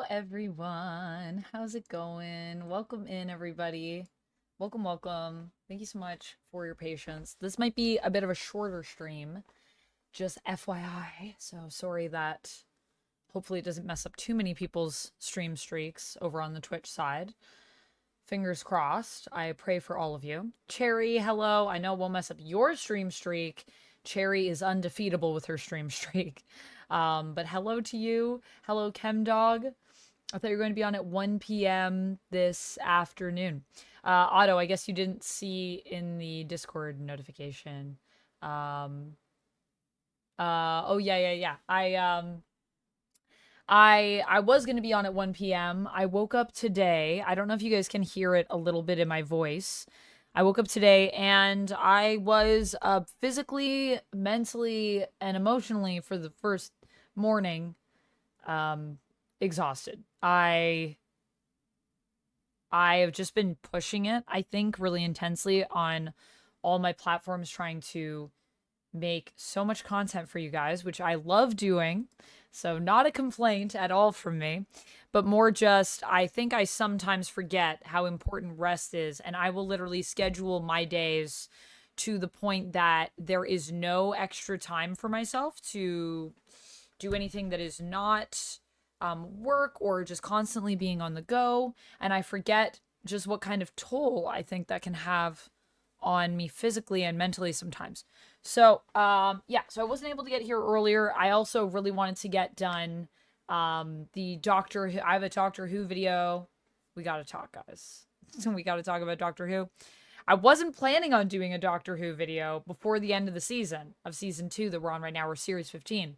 everyone. How's it going? Welcome in, everybody. Welcome, welcome. Thank you so much for your patience. This might be a bit of a shorter stream, just FYI. So sorry that hopefully it doesn't mess up too many people's stream streaks over on the Twitch side. Fingers crossed. I pray for all of you. Cherry, hello. I know we'll mess up your stream streak. Cherry is undefeatable with her stream streak. But hello to you. Hello, ChemDog. I thought you were going to be on at 1 p.m. this afternoon. Otto, I guess you didn't see in the Discord notification. Oh yeah. I was going to be on at 1 p.m. I woke up today. I don't know if you guys can hear it a little bit in my voice. I woke up today and I was physically, mentally, and emotionally for the first morning exhausted. I have just been pushing it, I think, really intensely on all my platforms, trying to make so much content for you guys, which I love doing. So not a complaint at all from me, but more just, I think I sometimes forget how important rest is, and I will literally schedule my days to the point that there is no extra time for myself to do anything that is not work or just constantly being on the go. And I forget just what kind of toll I think that can have on me physically and mentally sometimes. So, yeah, so I wasn't able to get here earlier. I also really wanted to get done the Doctor Who. I have a Doctor Who video. We gotta talk, guys. We gotta talk about Doctor Who. I wasn't planning on doing a Doctor Who video before the end of the season, of season 2 that we're on right now. We're series 15.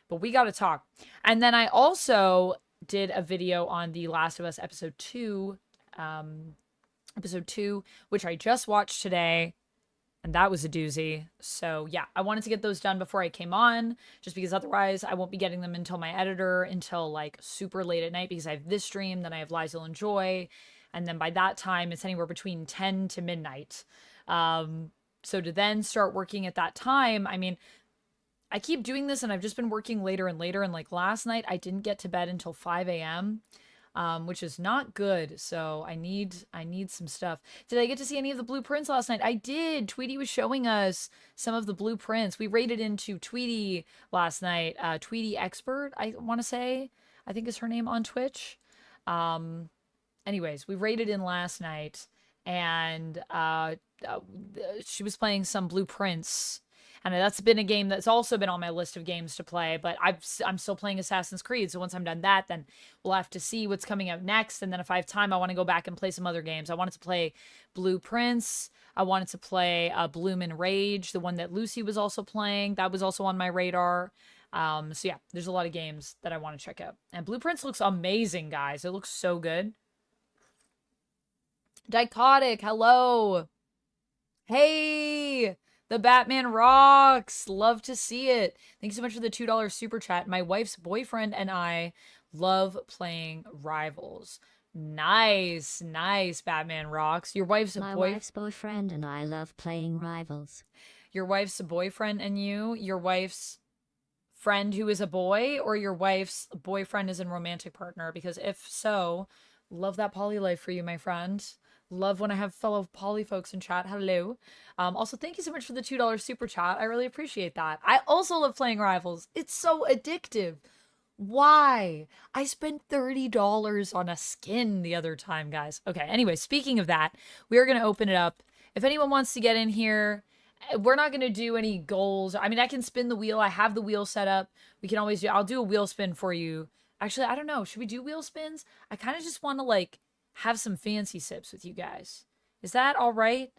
But we gotta talk. And then I also did a video on The Last of Us episode 2, which I just watched today, and that was a doozy. So yeah, I wanted to get those done before I came on, just because otherwise I won't be getting them until my editor until like super late at night, because I have this stream, then I have Lizel and Joy, and then by that time it's anywhere between 10 to midnight. So to then start working at that time, I mean, I keep doing this and I've just been working later and later, and like last night I didn't get to bed until 5 a.m. Which is not good. So I need some stuff. Did I get to see any of the blueprints last night? I did. Tweety was showing us some of the blueprints. We raided into Tweety last night. Tweety Expert, I want to say, I think is her name on Twitch. Anyways, we raided in last night, and she was playing some blueprints. And that's been a game that's also been on my list of games to play, but I'm still playing Assassin's Creed. So once I'm done that, then we'll have to see what's coming out next. And then if I have time, I want to go back and play some other games. I wanted to play Blueprints. I wanted to play Bloom and Rage, the one that Lucy was also playing. That was also on my radar. So yeah, there's a lot of games that I want to check out. And Blueprints looks amazing, guys. It looks so good. Dichotic, hello. Hey! The Batman rocks. Love to see it. Thanks so much for the $2 super chat. My wife's boyfriend and I love playing Rivals. Nice, nice, Batman rocks. Your wife's My wife's boyfriend and I love playing Rivals. Your wife's boyfriend and you? Your wife's friend who is a boy, or your wife's boyfriend is a romantic partner? Because if so, love that poly life for you, my friend. Love when I have fellow poly folks in chat. Hello. Also, thank you so much for the $2 super chat. I really appreciate that. I also love playing Rivals. It's so addictive. Why? I spent $30 on a skin the other time, guys. Okay, anyway, speaking of that, we are going to open it up. If anyone wants to get in here, we're not going to do any goals. I mean, I can spin the wheel. I have the wheel set up. We can always do, I'll do a wheel spin for you. Actually, I don't know. Should we do wheel spins? I kind of just want to like have some fancy sips with you guys. Is that all right?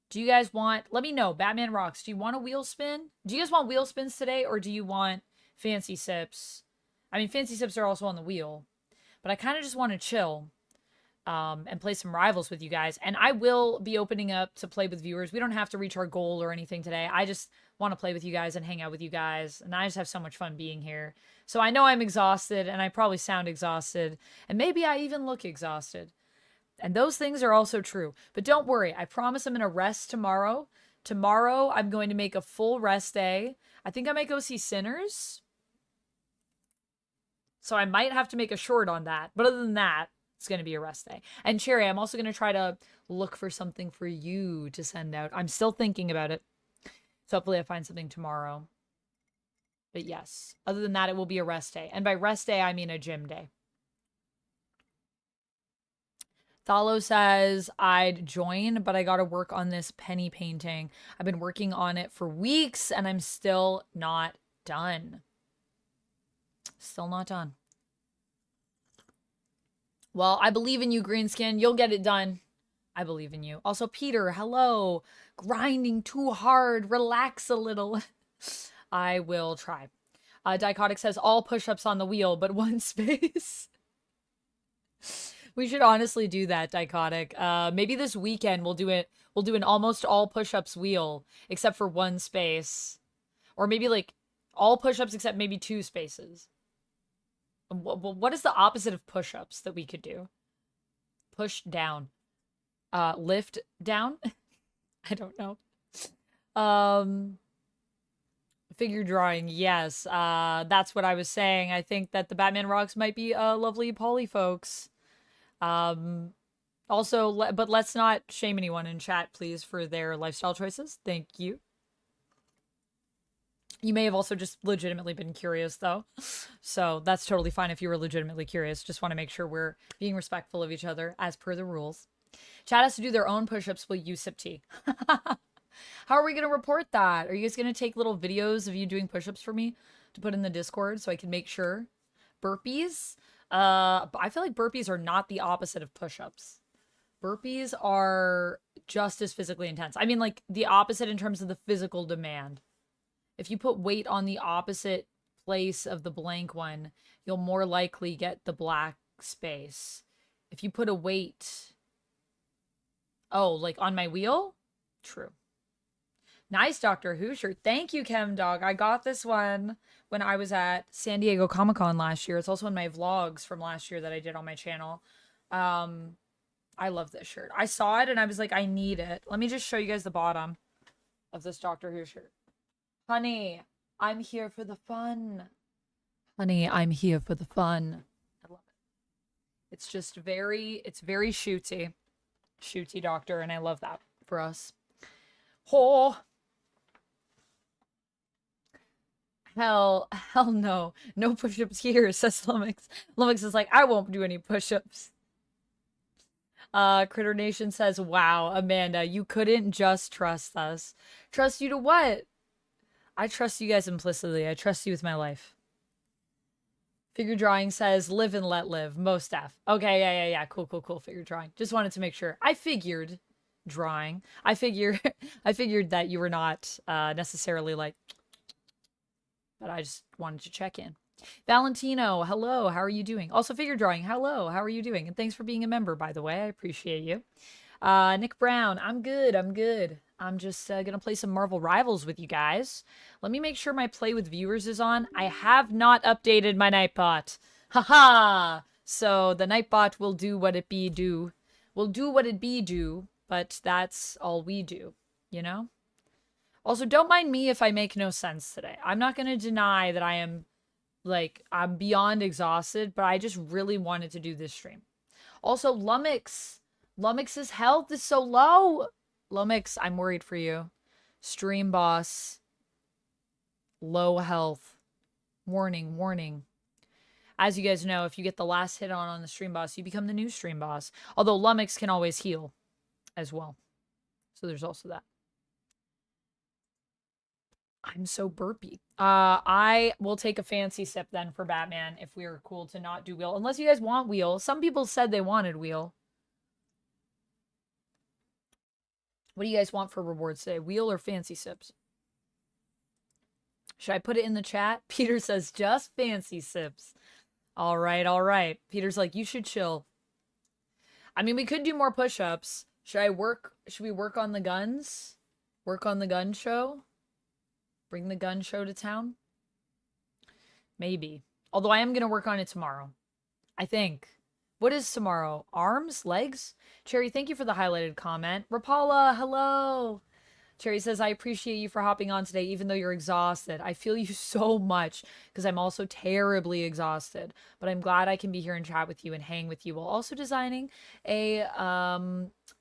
Do you guys want, let me know, Batman rocks, do you want a wheel spin? Do you guys want wheel spins today, or do you want fancy sips? I mean, fancy sips are also on the wheel, but I kind of just want to chill and play some Rivals with you guys. And I will be opening up to play with viewers. We don't have to reach our goal or anything today. I just want to play with you guys and hang out with you guys. And I just have so much fun being here. So I know I'm exhausted, and I probably sound exhausted, and maybe I even look exhausted. And those things are also true. But don't worry, I promise I'm going to rest tomorrow. Tomorrow, I'm going to make a full rest day. I think I might go see Sinners. So I might have to make a short on that. But other than that, it's going to be a rest day. And Cherry, I'm also going to try to look for something for you to send out. I'm still thinking about it. So hopefully I find something tomorrow. But yes, other than that, it will be a rest day. And by rest day, I mean a gym day. Thalo says, I'd join, but I got to work on this penny painting. I've been working on it for weeks, and I'm still not done. Still not done. Well, I believe in you, Greenskin. You'll get it done. I believe in you. Also, Peter, hello. Grinding too hard. Relax a little. I will try. Dichotic says, all push-ups on the wheel, but one space. We should honestly do that, Dichotic. Maybe this weekend we'll do it. We'll do an almost all push-ups wheel, except for one space. Or maybe like all push-ups except maybe 2 spaces. What is the opposite of push-ups that we could do? Push down. Lift down? I don't know. Figure drawing, yes. That's what I was saying. I think that the Batman Rocks might be lovely poly folks. Also, but let's not shame anyone in chat, please, for their lifestyle choices. Thank you. You may have also just legitimately been curious, though. So that's totally fine if you were legitimately curious. Just want to make sure we're being respectful of each other as per the rules. Chat has to do their own push-ups while you sip tea. How are we going to report that? Are you guys going to take little videos of you doing push-ups for me to put in the Discord so I can make sure? Burpees? I feel like burpees are not the opposite of push-ups. Burpees are just as physically intense. I mean, like, the opposite in terms of the physical demand. If you put weight on the opposite place of the blank one, you'll more likely get the black space. If you put a weight... Oh, like on my wheel? True. Nice Doctor Who shirt. Thank you, ChemDog. I got this one when I was at San Diego Comic-Con last year. It's also in my vlogs from last year that I did on my channel. I love this shirt. I saw it and I was like, I need it. Let me just show you guys the bottom of this Doctor Who shirt. Honey, I'm here for the fun. Honey, I'm here for the fun. I love it. It's just it's very shooty. Shooty Doctor, and I love that for us. Oh. Hell no. No push-ups here, says Lumix. Lumix is like, I won't do any push-ups. Critter Nation says, wow, Amanda, you couldn't just trust us. Trust you to what? I trust you guys implicitly. I trust you with my life. Figure Drawing says, live and let live. Most staff. Okay, yeah. Cool. Figure Drawing. Just wanted to make sure. I figured drawing. I figured that you were not necessarily like, but I just wanted to check in. Valentino, hello, how are you doing? Also, Figure Drawing, hello, how are you doing? And thanks for being a member, by the way. I appreciate you. Nick Brown, I'm good. I'm just gonna play some Marvel Rivals with you guys. Let me make sure my Play with Viewers is on. I have not updated my Nightbot. Haha! So the Nightbot will do what it be do. Will do what it be do, but that's all we do, you know? Also, don't mind me if I make no sense today. I'm not gonna deny that I am, like, I'm beyond exhausted, but I just really wanted to do this stream. Also, Lumix's health is so low. Lumix, I'm worried for you. Stream boss. Low health. Warning. As you guys know, if you get the last hit on the stream boss, you become the new stream boss. Although Lumix can always heal as well. So there's also that. I'm so burpy. I will take a fancy sip then for Batman if we're cool to not do wheel. Unless you guys want wheel. Some people said they wanted wheel. What do you guys want for rewards today? Wheel or fancy sips? Should I put it in the chat? Peter says, just fancy sips. All right. Peter's like, you should chill. I mean, we could do more push-ups. Should we work on the guns? Work on the gun show? Bring the gun show to town? Maybe. Although I am going to work on it tomorrow. I think. What is tomorrow? Arms? Legs? Cherry, thank you for the highlighted comment. Rapala, hello. Cherry says, I appreciate you for hopping on today, even though you're exhausted. I feel you so much because I'm also terribly exhausted. But I'm glad I can be here and chat with you and hang with you while also designing a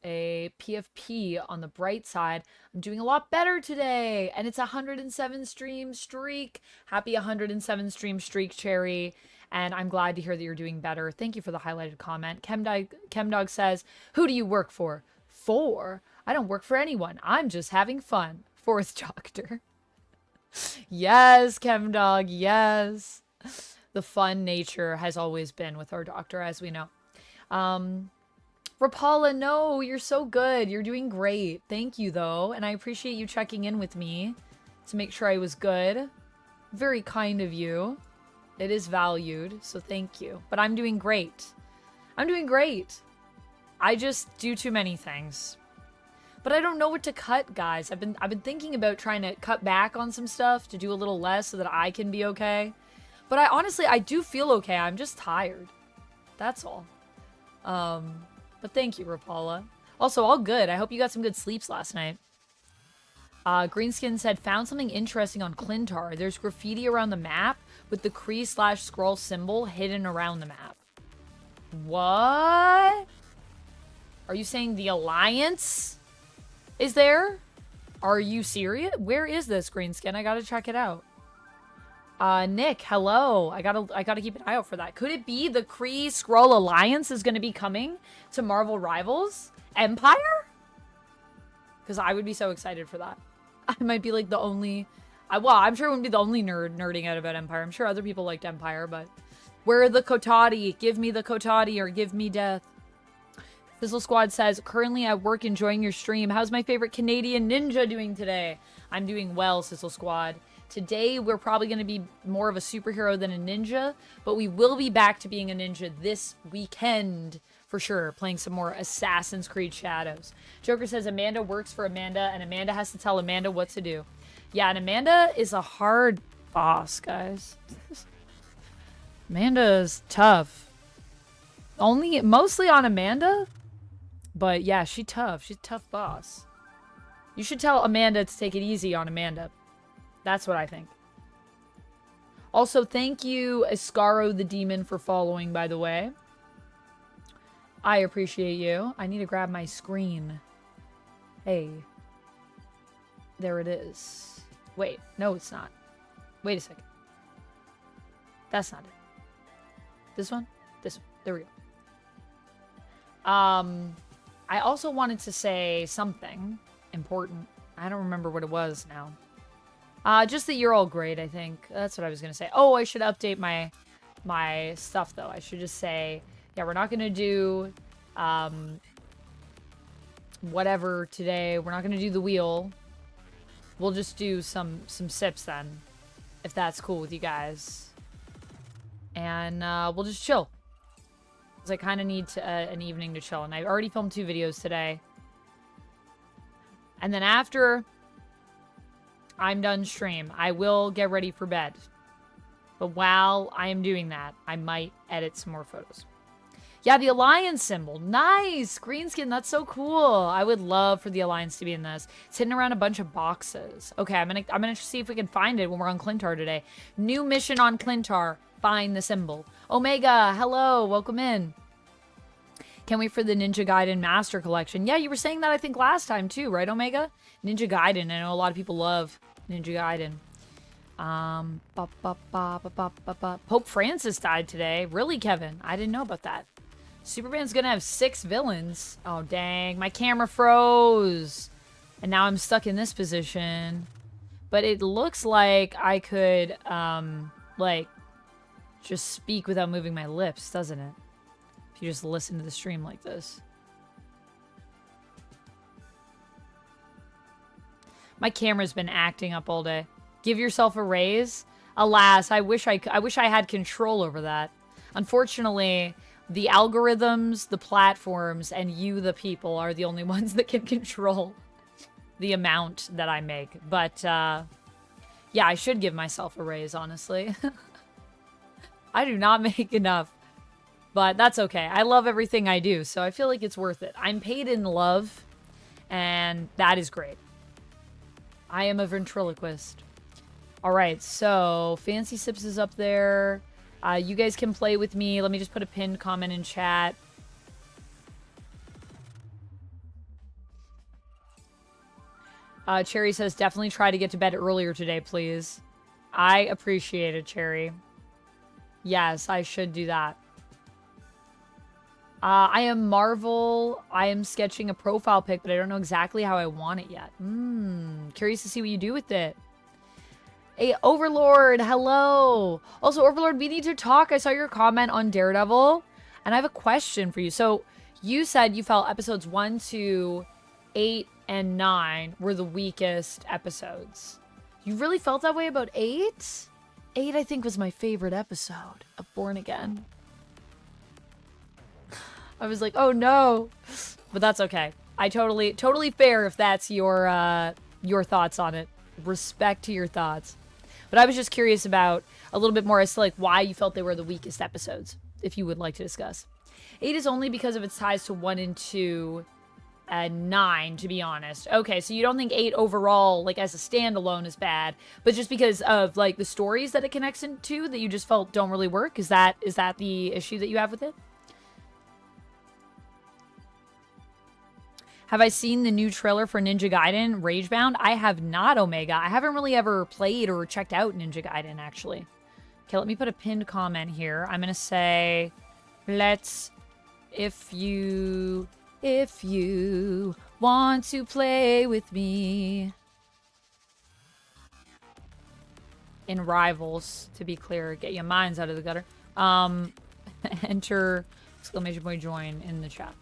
PFP on the bright side. I'm doing a lot better today. And it's a 107 stream streak. Happy 107 stream streak, Cherry. And I'm glad to hear that you're doing better. Thank you for the highlighted comment. Chemdog says, who do you work for? For? I don't work for anyone. I'm just having fun. Fourth Doctor. Yes, Chemdog, yes. The fun nature has always been with our doctor, as we know. Rapala, no, you're so good. You're doing great. Thank you, though. And I appreciate you checking in with me to make sure I was good. Very kind of you. It is valued, so thank you. But I'm doing great. I'm doing great. I just do too many things. But I don't know what to cut, guys. I've been thinking about trying to cut back on some stuff to do a little less so that I can be okay. But I do feel okay. I'm just tired. That's all. But thank you, Rapala. Also, all good. I hope you got some good sleeps last night. Greenskin said, found something interesting on Clintar. There's graffiti around the map with the Kree/Skrull symbol hidden around the map. What? Are you saying the Alliance is there? Are you serious? Where is this, Greenskin? I gotta check it out. Nick, hello. I gotta keep an eye out for that. Could it be the Kree/Skrull Alliance is gonna be coming to Marvel Rivals? Empire? Because I would be so excited for that. I might be like the only... well, I'm sure I wouldn't be the only nerding out about Empire. I'm sure other people liked Empire, but... Where are the Kotati? Give me the Kotati or give me death. Fizzle Squad says, currently at work enjoying your stream. How's my favorite Canadian ninja doing today? I'm doing well, Sizzle Squad. Today, we're probably going to be more of a superhero than a ninja, but we will be back to being a ninja this weekend, for sure, playing some more Assassin's Creed Shadows. Joker says, Amanda works for Amanda, and Amanda has to tell Amanda what to do. Yeah, and Amanda is a hard boss, guys. Amanda's tough. Mostly on Amanda, but yeah, she's tough. She's a tough boss. You should tell Amanda to take it easy on Amanda. That's what I think. Also, thank you, Escaro the Demon, for following, by the way. I appreciate you. I need to grab my screen. Hey. There it is. Wait, no, it's not. Wait a second. That's not it. This one? This one. There we go. I also wanted to say something important. I don't remember what it was now. Just that you're all great, I think. That's what I was going to say. Oh, I should update my stuff, though. I should just say, yeah, we're not going to do whatever today. We're not going to do the wheel. We'll just do some sips then, if that's cool with you guys. And we'll just chill. Because I kind of need an evening to chill. And I already filmed 2 videos today. And then after I'm done stream, I will get ready for bed. But while I am doing that, I might edit some more photos. Yeah, the Alliance symbol. Nice! Greenskin, that's so cool. I would love for the Alliance to be in this. It's hidden around a bunch of boxes. Okay, I'm gonna see if we can find it when we're on Clintar today. New mission on Clintar. Find the symbol. Omega, hello, welcome in. Can't wait for the Ninja Gaiden Master Collection. Yeah, you were saying that I think last time too, right, Omega? Ninja Gaiden. I know a lot of people love Ninja Gaiden. Pope Francis died today. Really, Kevin? I didn't know about that. Superman's gonna have 6 villains. Oh, dang. My camera froze. And now I'm stuck in this position. But it looks like I could, like, just speak without moving my lips, doesn't it? If you just listen to the stream like this. My camera's been acting up all day. Give yourself a raise? Alas, I wish I had control over that. Unfortunately, the algorithms, the platforms, and you, the people, are the only ones that can control the amount that I make. But, yeah, I should give myself a raise, honestly. I do not make enough. But that's okay. I love everything I do, so I feel like it's worth it. I'm paid in love, and that is great. I am a ventriloquist. All right, so Fancy Sips is up there. You guys can play with me. Let me just put a pinned comment in chat. Cherry says, definitely try to get to bed earlier today, please. I appreciate it, Cherry. Yes, I should do that. I am Marvel. I am sketching a profile pic, but I don't know exactly how I want it yet. Curious to see what you do with it. Hey, Overlord, hello. Also, Overlord, we need to talk. I saw your comment on Daredevil, and I have a question for you. So, you said you felt episodes 1 to 8 and 9 were the weakest episodes. You really felt that way about 8? 8, I think, was my favorite episode of Born Again. I was like, oh no. But that's okay. I totally fair if that's your thoughts on it. Respect to your thoughts. But I was just curious about a little bit more as to like why you felt they were the weakest episodes, if you would like to discuss. 8 is only because of its ties to 1 and 2 and 9, to be honest. Okay, so you don't think 8 overall, like as a standalone, is bad, but just because of like the stories that it connects into that you just felt don't really work? Is that the issue that you have with it? Have I seen the new trailer for Ninja Gaiden Ragebound? I have not, Omega. I haven't really ever played or checked out Ninja Gaiden, actually. Okay, let me put a pinned comment here. I'm going to say, if you want to play with me. In Rivals, to be clear. Get your minds out of the gutter. Enter, exclamation point, join in the chat.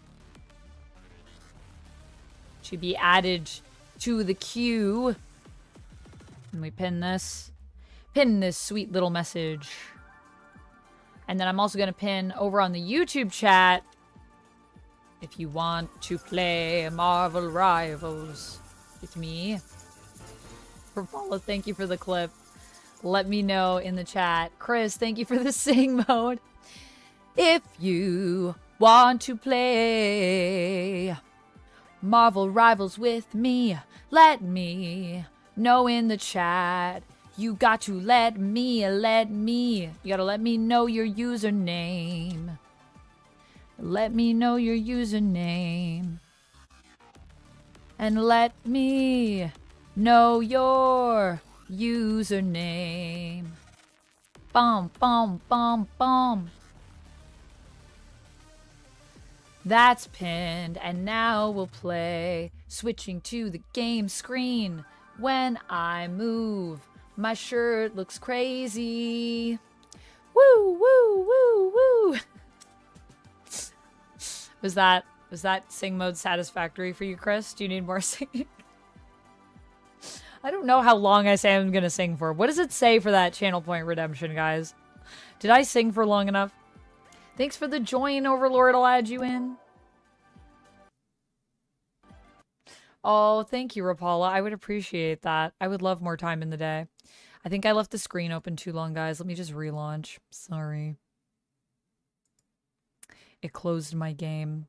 To be added to the queue. And we pin this sweet little message. And then I'm also going to pin over on the YouTube chat, if you want to play Marvel Rivals with me. Rapala, thank you for the clip. Let me know in the chat. Chris, thank you for the sing mode. If you want to play Marvel Rivals with me, let me know in the chat. You got to let me. You gotta let me know your username. Let me know your username. And let me know your username. Bum, bum, bum, bum. That's pinned, and now we'll play. Switching to the game screen. When I move, my shirt looks crazy. Woo, woo, woo, woo. Was that sing mode satisfactory for you, Chris? Do you need more singing? I don't know how long I say I'm gonna sing for. What does it say for that channel point redemption, guys? Did I sing for long enough? Thanks for the join, Overlord. I'll add you in. Oh, thank you, Rapala. I would appreciate that. I would love more time in the day. I think I left the screen open too long, guys. Let me just relaunch. Sorry. It closed my game.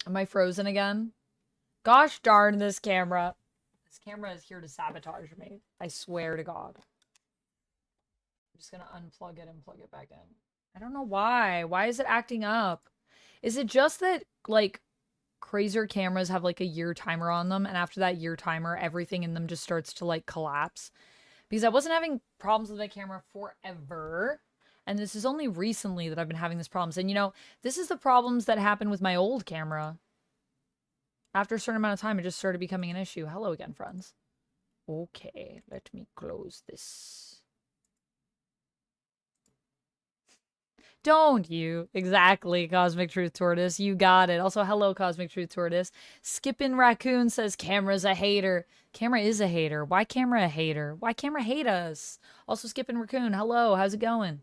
Am I frozen again? Gosh darn this camera. This camera is here to sabotage me. I swear to God. I'm just gonna unplug it and plug it back in. I don't know why. Why is it acting up? Is it just that, like, crazier cameras have, like, a year timer on them, and after that year timer, everything in them just starts to, like, collapse? Because I wasn't having problems with my camera forever, and this is only recently that I've been having this problems. And, you know, this is the problems that happened with my old camera. After a certain amount of time, it just started becoming an issue. Hello again, friends. Okay, let me close this. Don't you? Exactly, Cosmic Truth Tortoise. You got it. Also, hello, Cosmic Truth Tortoise. Skippin' Raccoon says camera's a hater. Camera is a hater. Why camera a hater? Why camera hate us? Also, Skippin' Raccoon, hello. How's it going?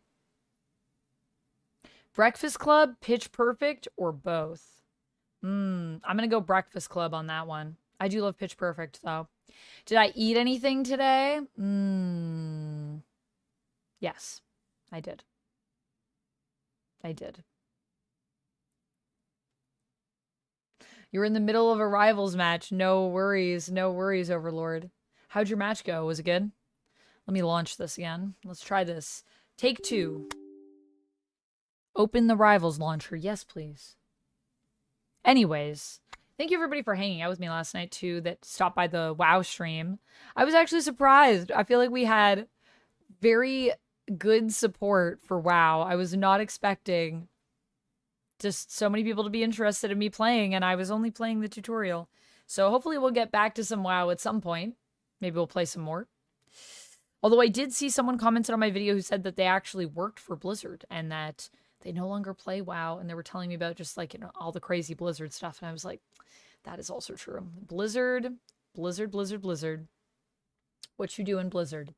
Breakfast Club, Pitch Perfect, or both? I'm gonna go Breakfast Club on that one. I do love Pitch Perfect, though. Did I eat anything today? Yes, I did. I did. You're in the middle of a rivals match. No worries, Overlord. How'd your match go? Was it good? Let me launch this again. Let's try this. Take 2. Open the rivals launcher. Yes, please. Anyways, thank you everybody for hanging out with me last night too that stopped by the WoW stream. I was actually surprised. I feel like we had very good support for WoW. I was not expecting just so many people to be interested in me playing, and I was only playing the tutorial. So hopefully we'll get back to some WoW at some point. Maybe we'll play some more. Although I did see someone commented on my video who said that they actually worked for Blizzard and that they no longer play WoW, and they were telling me about just like, you know, all the crazy Blizzard stuff, and I was like, that is also true. Blizzard. What you doing, Blizzard?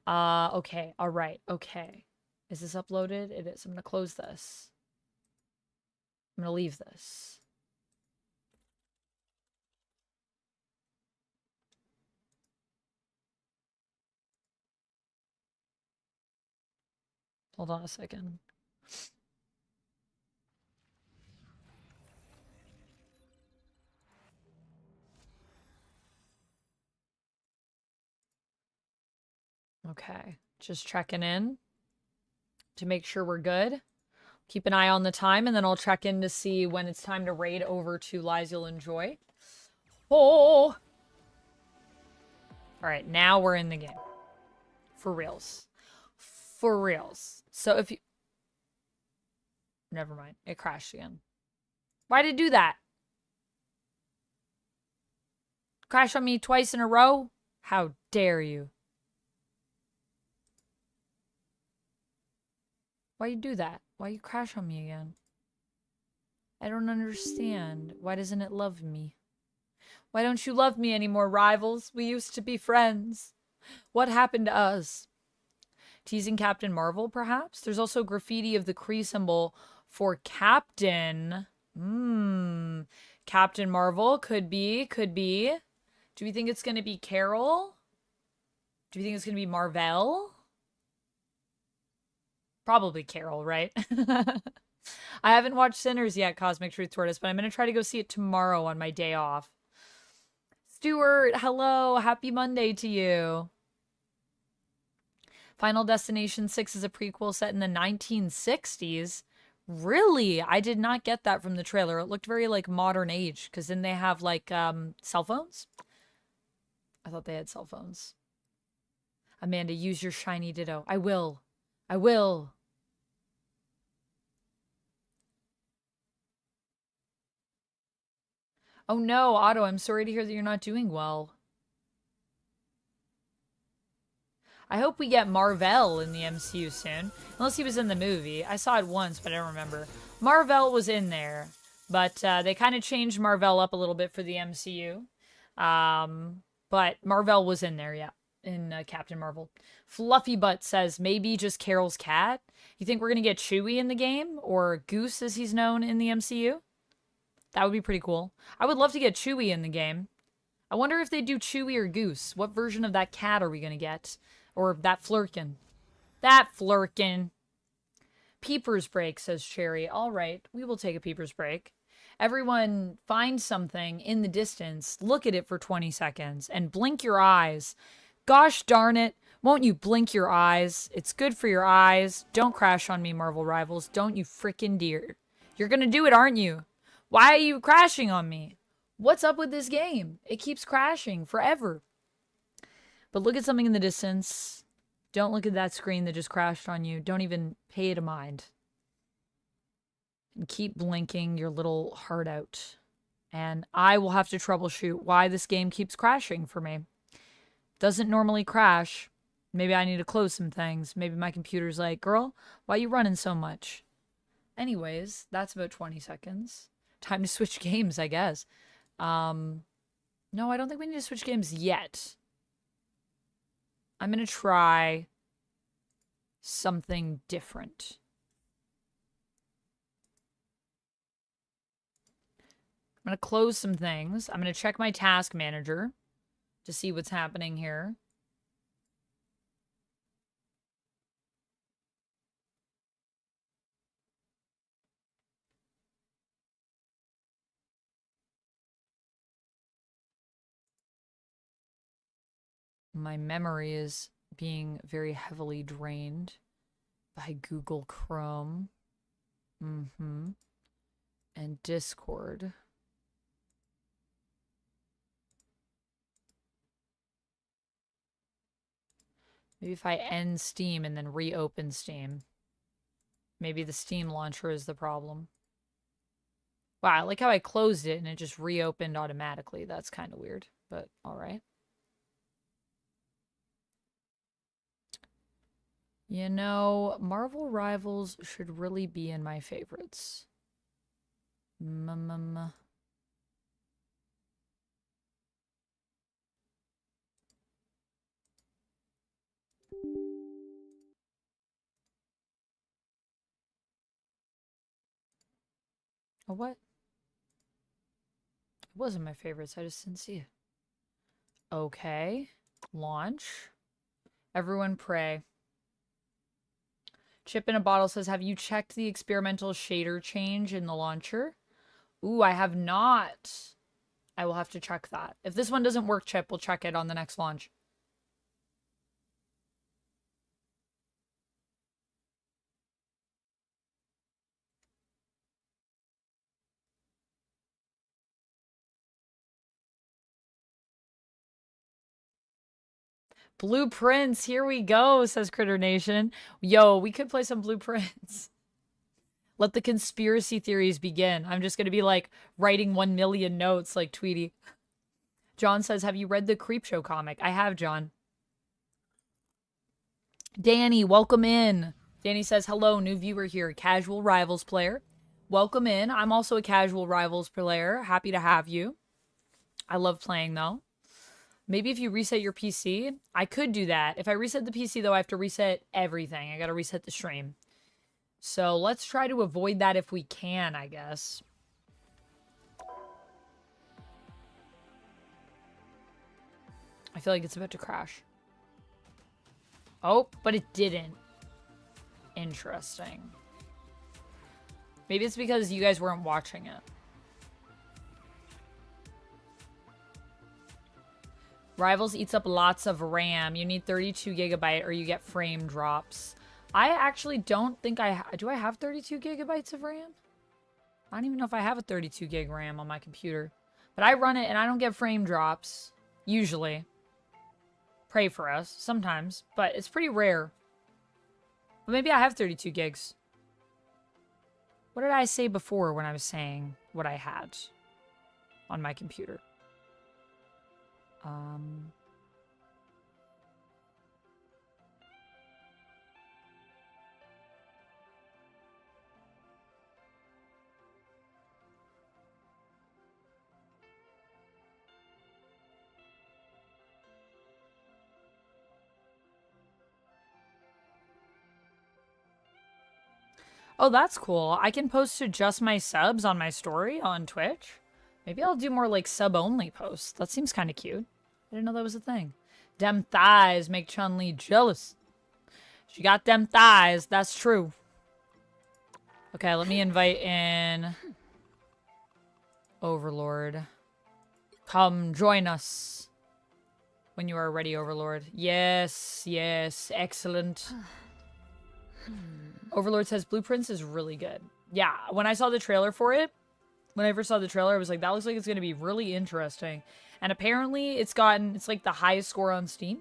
Okay, all right, okay. Is this uploaded? It is. I'm gonna close this. I'm gonna leave this. Hold on a second. Okay, just checking in to make sure we're good. Keep an eye on the time, and then I'll check in to see when it's time to raid over to Lies You'll Enjoy. Oh! Alright, now we're in the game. For reals. For reals. So if you... Never mind. It crashed again. Why did it do that? Crash on me twice in a row? How dare you? Why you do that? Why you crash on me again? I don't understand. Why doesn't it love me? Why don't you love me anymore, rivals? We used to be friends. What happened to us? Teasing Captain Marvel, perhaps? There's also graffiti of the Kree symbol for Captain. Captain Marvel. Could be. Could be. Do we think it's going to be Carol? Do we think it's going to be Marvel? Probably Carol, right? I haven't watched Sinners yet, Cosmic Truth Tortoise, but I'm going to try to go see it tomorrow on my day off. Stuart, hello. Happy Monday to you. Final Destination 6 is a prequel set in the 1960s. Really? I did not get that from the trailer. It looked very, like, modern age, because then they have, like, cell phones? I thought they had cell phones. Amanda, use your shiny ditto. I will. I will. Oh no, Otto, I'm sorry to hear that you're not doing well. I hope we get Marvel in the MCU soon. Unless he was in the movie. I saw it once, but I don't remember. Marvel was in there. But they kind of changed Marvel up a little bit for the MCU. But Marvel was in there, yeah. In Captain Marvel. Fluffy Butt says, maybe just Carol's cat? You think we're going to get Chewie in the game? Or Goose, as he's known in the MCU? That would be pretty cool. I would love to get Chewie in the game. I wonder if they do Chewie or Goose. What version of that cat are we going to get? Or that Flurkin. That Flurkin. Peepers break, says Cherry. All right, we will take a peepers break. Everyone find something in the distance, look at it for 20 seconds, and blink your eyes. Gosh darn it, won't you blink your eyes? It's good for your eyes. Don't crash on me, Marvel Rivals. Don't you frickin' dare. You're gonna do it, aren't you? Why are you crashing on me? What's up with this game? It keeps crashing forever. But look at something in the distance. Don't look at that screen that just crashed on you. Don't even pay it a mind. And keep blinking your little heart out. And I will have to troubleshoot why this game keeps crashing for me. Doesn't normally crash. Maybe I need to close some things. Maybe my computer's like, girl, why you running so much? Anyways, that's about 20 seconds. Time to switch games, I guess. No, I don't think we need to switch games yet. I'm going to try something different. I'm going to close some things. I'm going to check my task manager to see what's happening here. My memory is being very heavily drained by Google Chrome. And Discord. Maybe if I end Steam and then reopen Steam. Maybe the Steam launcher is the problem. Wow, I like how I closed it and it just reopened automatically. That's kind of weird, but all right. You know, Marvel Rivals should really be in my favorites. Oh, what? It wasn't my favorites. I just didn't see it. Okay. Launch. Everyone pray. Chip in a Bottle says, have you checked the experimental shader change in the launcher? Ooh, I have not. I will have to check that. If this one doesn't work, Chip, we'll check it on the next launch. Blueprints, here we go, says Critter Nation. Yo, we could play some Blueprints. Let the conspiracy theories begin. I'm just going to be like writing 1 million notes like Tweety. John says, have you read the Creepshow comic? I have, John. Danny, welcome in. Danny says, hello, new viewer here, casual Rivals player. Welcome in. I'm also a casual Rivals player. Happy to have you. I love playing, though. Maybe if you reset your PC, I could do that. If I reset the PC, though, I have to reset everything. I got to reset the stream. So let's try to avoid that if we can, I guess. I feel like it's about to crash. Oh, but it didn't. Interesting. Maybe it's because you guys weren't watching it. Rivals eats up lots of RAM. You need 32 gigabyte or you get frame drops. I actually don't think do I have 32 gigabytes of RAM? I don't even know if I have a 32 gig RAM on my computer. But I run it and I don't get frame drops. Usually. Pray for us. Sometimes. But it's pretty rare. But maybe I have 32 gigs. What did I say before when I was saying what I had on my computer? Oh, that's cool. I can post to just my subs on my story on Twitch. Maybe I'll do more like sub-only posts. That seems kind of cute. I didn't know that was a thing. Dem thighs make Chun-Li jealous. She got them thighs. That's true. Okay, let me invite in Overlord. Come join us when you are ready, Overlord. Yes, yes, excellent. Overlord says Blueprints is really good. Yeah, when I saw the trailer for it, when I first saw the trailer, I was like, that looks like it's going to be really interesting. And apparently it's like the highest score on Steam.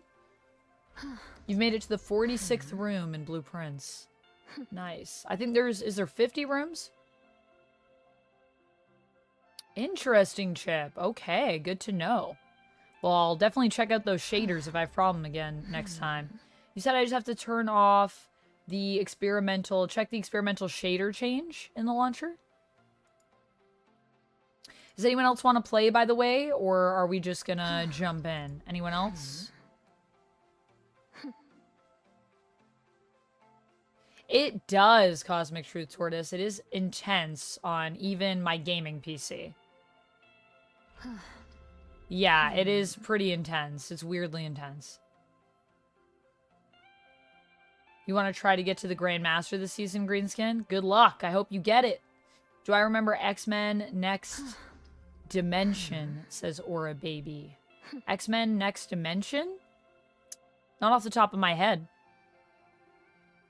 You've made it to the 46th room in Blueprints. Nice. I think is there 50 rooms? Interesting, Chip. Okay, good to know. Well, I'll definitely check out those shaders if I have a problem again next time. You said I just have to turn off the experimental, check the experimental shader change in the launcher? Does anyone else want to play, by the way, or are we just gonna jump in? Anyone else? It does, Cosmic Truth Tortoise. It is intense on even my gaming PC. Yeah, it is pretty intense. It's weirdly intense. You want to try to get to the Grandmaster this season, Greenskin? Good luck. I hope you get it. Do I remember X-Men Next Dimension, says Aura Baby. X-Men Next Dimension? Not off the top of my head.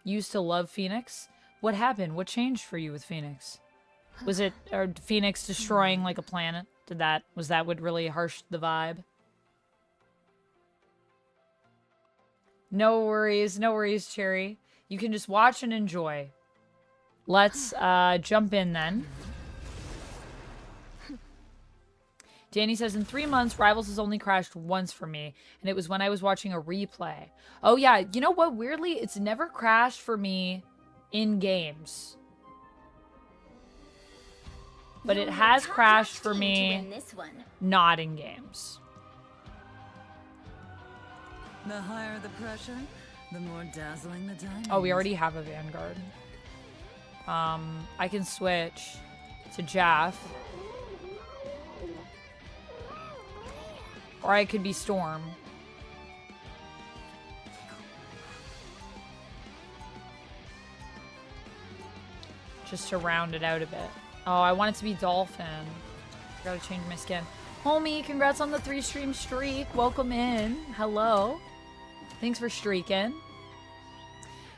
Used to love Phoenix. What happened? What changed for you with Phoenix? Was it Phoenix destroying like a planet? Was that what really harshed the vibe? No worries, Cherry. You can just watch and enjoy. Let's jump in then. Danny says, in 3 months, Rivals has only crashed once for me, and it was when I was watching a replay. Oh yeah, you know what? Weirdly, it's never crashed for me in games. But it has crashed for me not in games. The higher the pressure, the more dazzling the diamond. Oh, we already have a Vanguard. I can switch to Jaff. Or I could be Storm. Just to round it out a bit. Oh, I want it to be Dolphin. I gotta change my skin. Homie, congrats on the 3-stream streak. Welcome in. Hello. Thanks for streaking.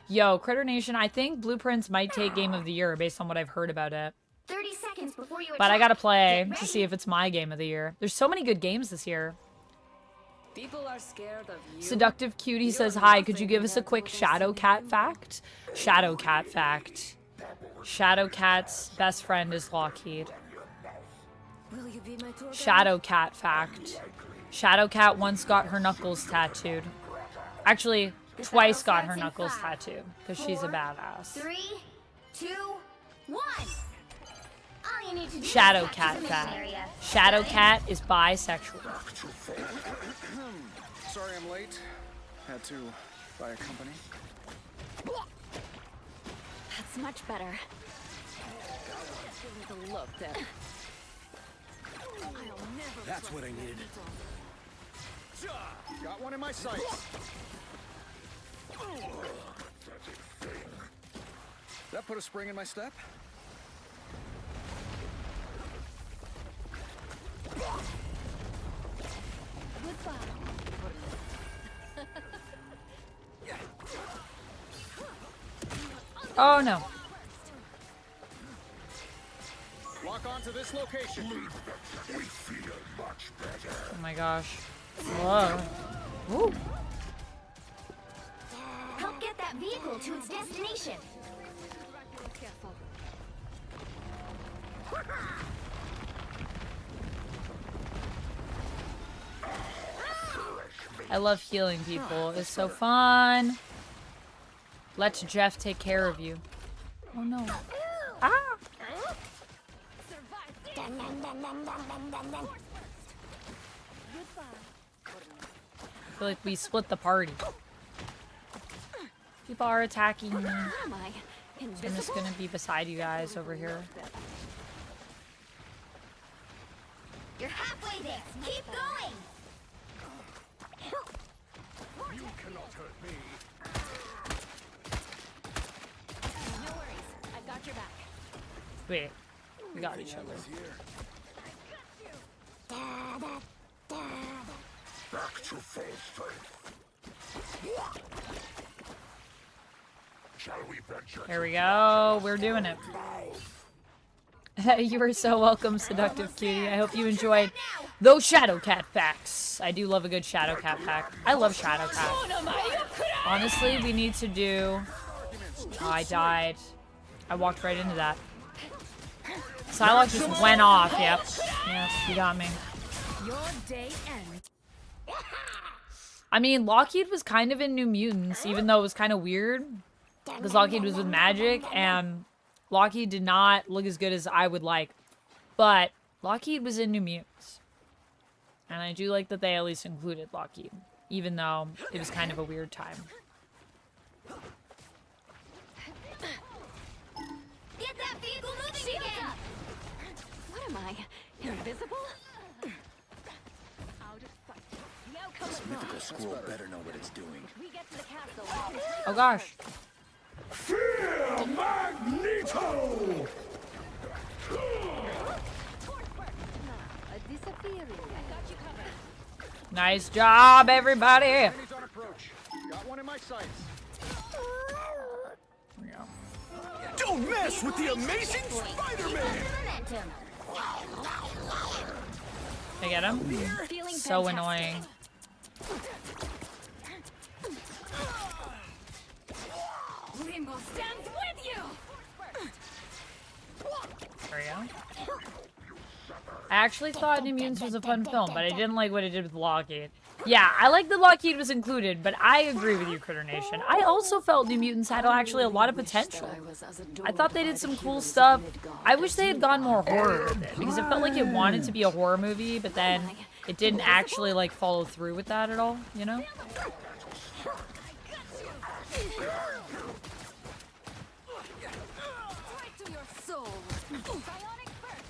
Yo, Critter Nation, I think Blueprints might take Game of the Year based on what I've heard about it. 30 seconds before you But I gotta play to see if it's my Game of the Year. There's so many good games this year. People are scared of you. Seductive Cutie says, hi, could you give us a quick Shadowcat fact? Shadowcat fact. Shadowcat's best friend is Lockheed. Will you be my tour guide? Shadowcat fact. Shadowcat once got her knuckles tattooed. Actually, twice got her knuckles tattooed because she's a badass. 3, 2, 1. All you need to do Shadowcat fact. Shadowcat is bisexual. Sorry I'm late. Had to buy a company. That's much better. Give me the look, Deb. That's what I needed. Got one in my sights. That put a spring in my step? Oh no. Lock onto this location. Oh my gosh. Whoa. Ooh. Help get that vehicle to its destination. I love healing people. It's so fun. Let Jeff take care of you. Oh no. Ah! I feel like we split the party. People are attacking me. Am I So I'm just gonna be beside you guys over here. You're halfway there. Keep going. You cannot hurt me. No worries. I've got your back. Wait, we got each other. Back to full strength. Shall we venture? There we go. We're doing it. You were so welcome, Seductive Cutie. I hope you enjoyed those Shadowcat facts. I do love a good Shadowcat fact. I love Shadowcat. Honestly, we need to do... Oh, I died. I walked right into that. Psylocke just went off. Yep. Yep, you got me. Your day ends. I mean, Lockheed was kind of in New Mutants, even though it was kind of weird. Because Lockheed was with magic, and Lockheed did not look as good as I would like. But Lockheed was in New Mutants. And I do like that they at least included Lockheed, even though it was kind of a weird time. Get that vehicle moving again. What am I? Invisible? Out of sight. The outcome This is mythical school better know what it's doing. we get to the castle. Oh gosh. Feel Magneto! A disappearing. I got you covered. Nice job, everybody. Enemies on approach. my sights. There we go. Don't mess with the amazing Spider-Man! Momentum. I get him? Feeling So fantastic. annoying. Rainbow stands with you. There we go. I actually thought New Mutants was a fun film, but I didn't like what it did with Lockheed. Yeah, I like that Lockheed was included, but I agree with you, Critter Nation. I also felt New Mutants had actually a lot of potential. I thought they did some cool stuff. I wish they had gone more horror with it, because it felt like it wanted to be a horror movie, but then it didn't actually, like, follow through with that at all, you know? Right to your soul. Bionic burst.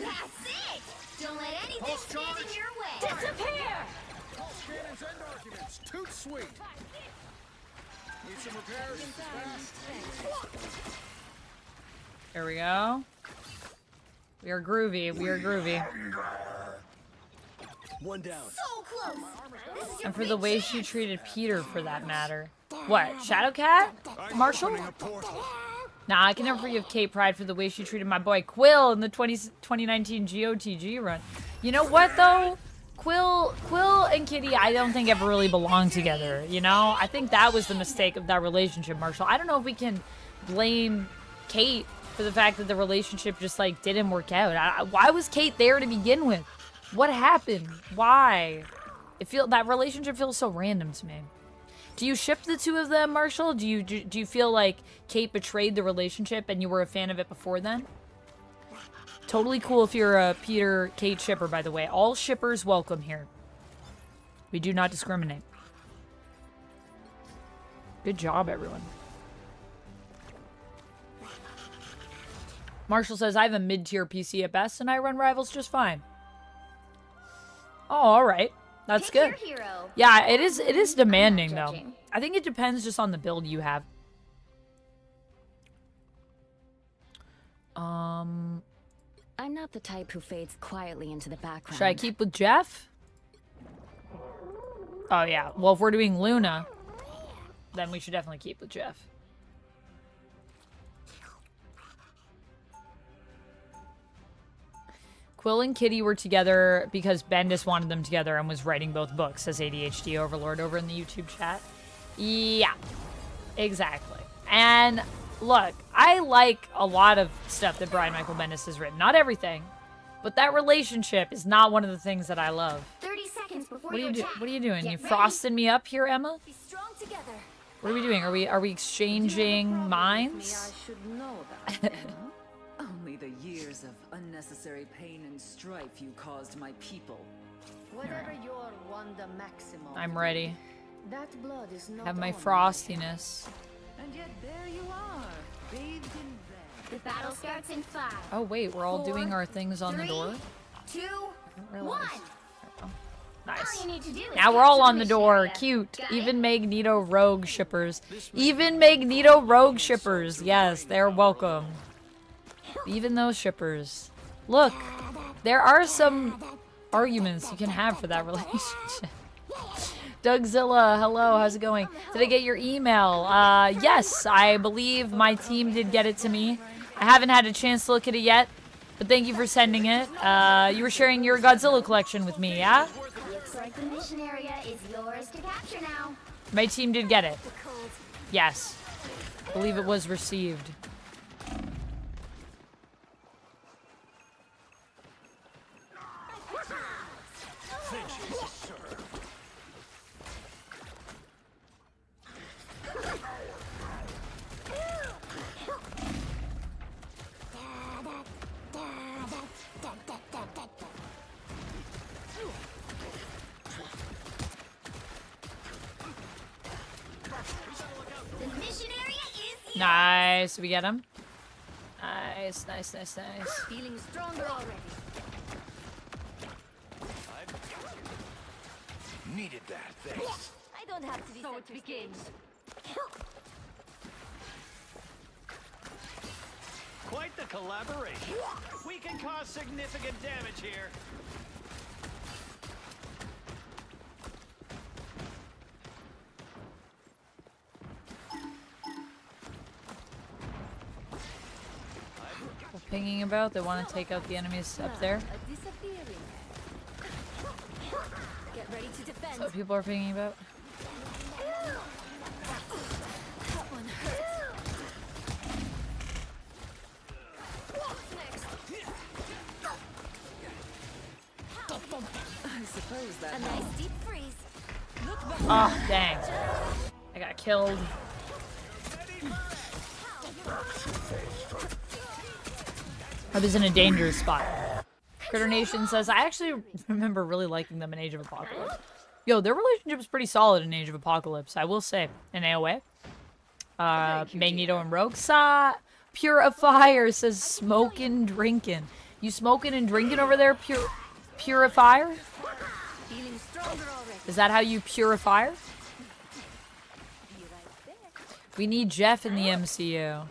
That's it. Don't let anything stand in your way. Disappear. Pulse cannons end arguments. Toot sweet. Need some repairs? Fast. There we go. We are groovy. We are groovy. One down. So close. This is your And for the big way chance. she treated Peter, for that matter. What? Shadowcat? Marshall? Nah, I can never forgive Kate Pride for the way she treated my boy Quill in the 2019 GOTG run. You know what, though? Quill and Kitty, I don't think ever really belonged together, you know? I think that was the mistake of that relationship, Marshall. I don't know if we can blame Kate for the fact that the relationship just, like, didn't work out. Why was Kate there to begin with? What happened? Why? That relationship feels so random to me. Do you ship the two of them, Marshall? Do you feel like Kate betrayed the relationship and you were a fan of it before then? Totally cool if you're a Peter-Kate shipper, by the way. All shippers welcome here. We do not discriminate. Good job, everyone. Marshall says, I have a mid-tier PC at best, and I run Rivals just fine. Oh, alright. That's Pick good. your hero. Yeah, it is demanding, I'm not though. judging. I think it depends just on the build you have. I'm not the type who fades quietly into the background. Should I keep with Jeff? Oh, yeah. Well, if we're doing Luna, then we should definitely keep with Jeff. Quill and Kitty were together because Bendis wanted them together and was writing both books, says ADHD Overlord over in the YouTube chat. Yeah, exactly. And look, I like a lot of stuff that Brian Michael Bendis has written. Not everything, but that relationship is not one of the things that I love. 30 seconds before What are you you attack. what are you doing? Get You ready. frosting me up here, Emma? Be strong together. What are we doing? Are we exchanging minds? I should know that. Emma. Only the years of unnecessary pain and strife you caused my people. Whatever your Wanda Maximum. I'm ready. That blood is not Have my on frostiness. And yet there you are, bathed in red. The battle starts in 5. Oh wait, we're all doing our things on the 3, door? 2, realize. 1. Nice. All you need to do is Now we're all capture on the mission door. area. Cute. Got Even it? Magneto Rogue shippers. Even Magneto Rogue shippers. Yes, they're welcome. Even those shippers. Look, there are some arguments you can have for that relationship. Dougzilla, hello, how's it going? Did I get your email? Yes, I believe my team did get it to me. I haven't had a chance to look at it yet, but thank you for sending it. You were sharing your Godzilla collection with me, yeah? Looks like the mission area is yours to capture now. My team did get it. Yes. I believe it was received. The mission area is yours. Nice. We get him. Nice, nice, nice, nice. Feeling stronger already. Needed that, thanks. I don't have to be so it begins. Quite the collaboration. We can cause significant damage here. pinging about? They want to take out the enemies up there? Get ready to defend. That's what people are pinging about? That one hurts. I suppose that A nice deep freeze. Oh, dang. I got killed. I was in a dangerous spot. Critter Nation says, I actually remember really liking them in Age of Apocalypse. Yo, their relationship is pretty solid in Age of Apocalypse, I will say. In AOA. Magneto and Rogue. Purifier says, smoking, drinking. You smoking and drinking over there, Purifier? Feeling stronger already. Is that how you purify? We need Jeff in the MCU.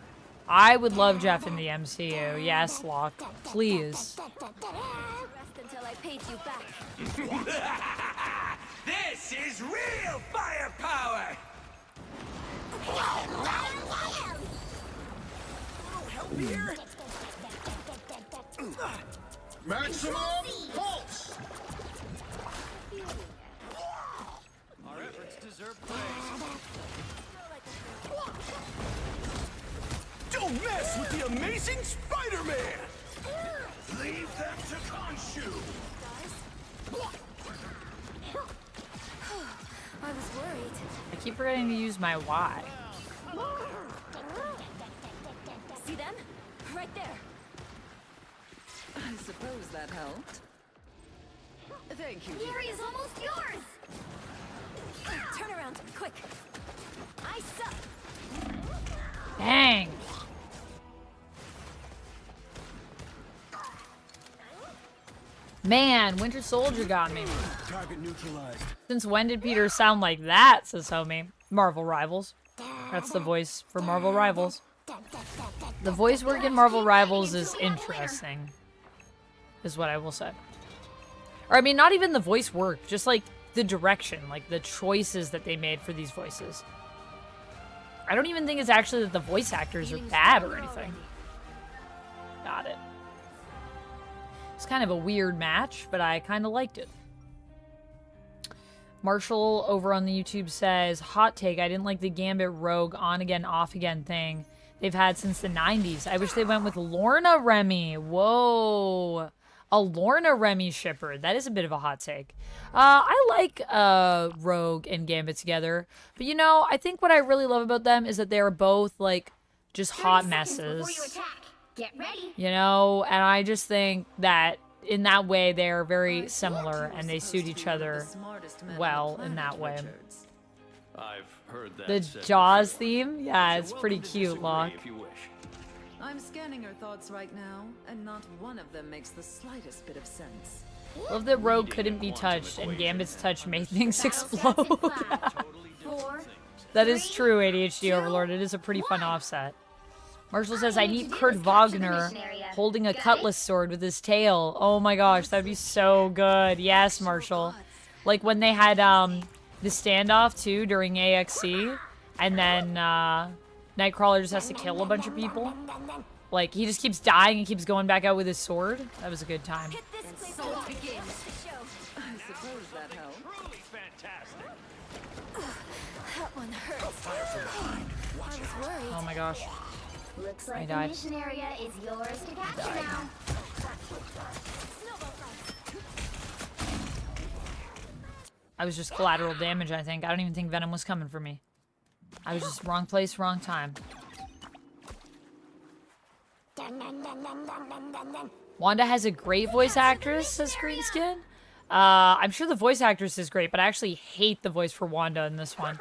I would love Jeff in the MCU. Yes, Locke. Please. Rest until I paid you back. This is real firepower! Help here? Maximum pulse! Our efforts deserve praise. Don't mess with the amazing Spider-Man! Leave them to Khonshu! I was worried. I keep forgetting to use my Y. See them? Right there. I suppose that helped. Thank you. The area's almost yours! Turn around, quick. I suck. Dang. Man, Winter Soldier got me. Target neutralized. Since when did Peter sound like that, says Homie. Marvel Rivals. That's the voice for Marvel Rivals. The voice work in Marvel Rivals is interesting. Is what I will say. Or I mean, not even the voice work, just like the direction, like the choices that they made for these voices. I don't even think it's actually that the voice actors are bad or anything. Got it. It's kind of a weird match, but I kind of liked it. Marshall over on the YouTube says, hot take, I didn't like the Gambit Rogue on again, off again thing they've had since the 90s. I wish they went with Lorna Remy. Whoa. A Lorna Remy shipper. That is a bit of a hot take. I like Rogue and Gambit together. But you know, I think what I really love about them is that they're both like just hot messes. Before you attack. Get ready. You know, and I just think that in that way they're very similar and they suit each other well in that way. I've heard that The said Jaws before. theme? Yeah, it's You're pretty welcome to cute, disagree Locke. if you wish. I'm scanning your thoughts right now, and not one of them makes the slightest bit of sense. Love that Rogue couldn't be touched and Gambit's touch made things explode. Totally different 4, That is true, ADHD Overlord. It is a pretty fun offset. Marshall says, I need Kurt Wagner holding a cutlass sword with his tail. Oh my gosh, that'd be so good. Yes, Marshall. Like when they had the standoff too during AXC, and then Nightcrawler just has to kill a bunch of people. Like he just keeps dying and keeps going back out with his sword. That was a good time. Hit this place up. Begins. Show. I suppose that helped. Truly fantastic. That one hurts. I was worried. Oh my gosh. Looks I like the died. mission area is yours to capture now. I was just collateral damage, I think. I don't even think Venom was coming for me. I was just wrong place, wrong time. Wanda has a great voice actress, says Greenskin. I'm sure the voice actress is great, but I actually hate the voice for Wanda in this one.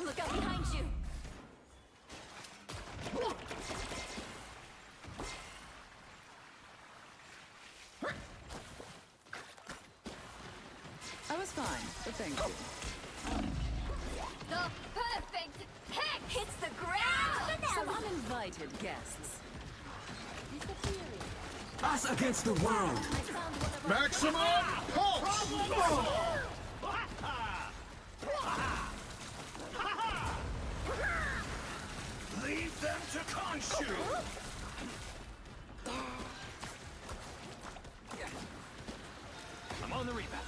Look out behind you. I was fine, but thank you. The perfect hit Hits the ground. Some uninvited guests. Us against the world! Maximum pulse! Leave them to Khonshu. I'm on the rebound.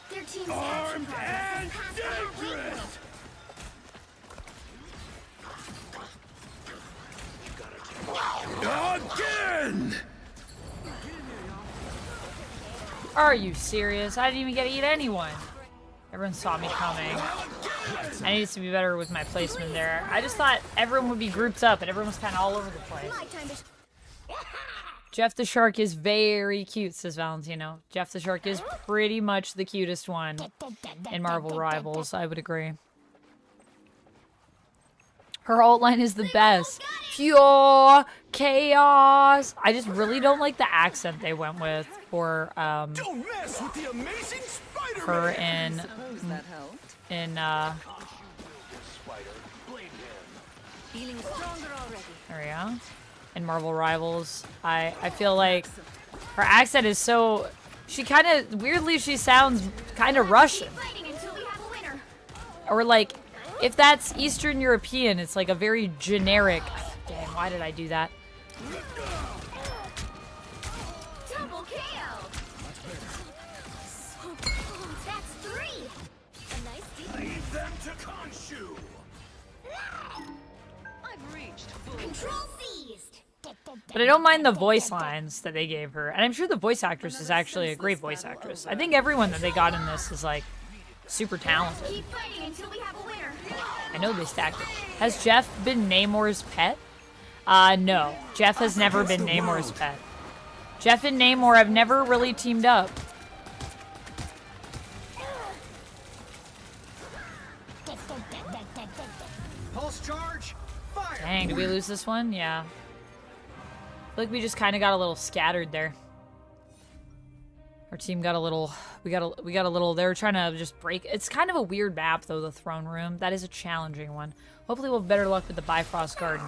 Their team's action progress is past our Dangerous. Again. Are you serious? I didn't even get to eat anyone. Everyone saw me coming. I needed to be better with my placement there. I just thought everyone would be grouped up, and everyone was kind of all over the place. My time to Jeff the Shark is very cute, says Valentino. Jeff the Shark is pretty much the cutest one in Marvel Rivals, I would agree. Her alt line is the best. Pure chaos. I just really don't like the accent they went with for Don't mess with the amazing Spider-Man. her in Suppose that helped. Spider, blame him. Feeling stronger already. There we go. In Marvel Rivals, I feel like her accent is so, she kind of weirdly, she sounds kind of Russian, fighting until we have a winner. or like if that's Eastern European, it's like a very generic. Dang, why did I do that? Double KO. That's 3. A nice deal. Leave them to Khonshu. I've reached full. Control seized. But I don't mind the voice lines that they gave her, and I'm sure the voice actress is actually a great voice actress. I think everyone that they got in this is like super talented. Keep fighting until we have a winner. I know they stacked it. Has Jeff been Namor's pet? No. Jeff has never been Namor's pet. Jeff and Namor have never really teamed up. Pulse charge. Fire. Dang, did we lose this one? Yeah. I feel like we just kind of got a little scattered there. Our team got a little, we got a little, they were trying to just break. It's kind of a weird map though, the throne room. That is a challenging one. Hopefully we'll have better luck with the Bifrost Garden.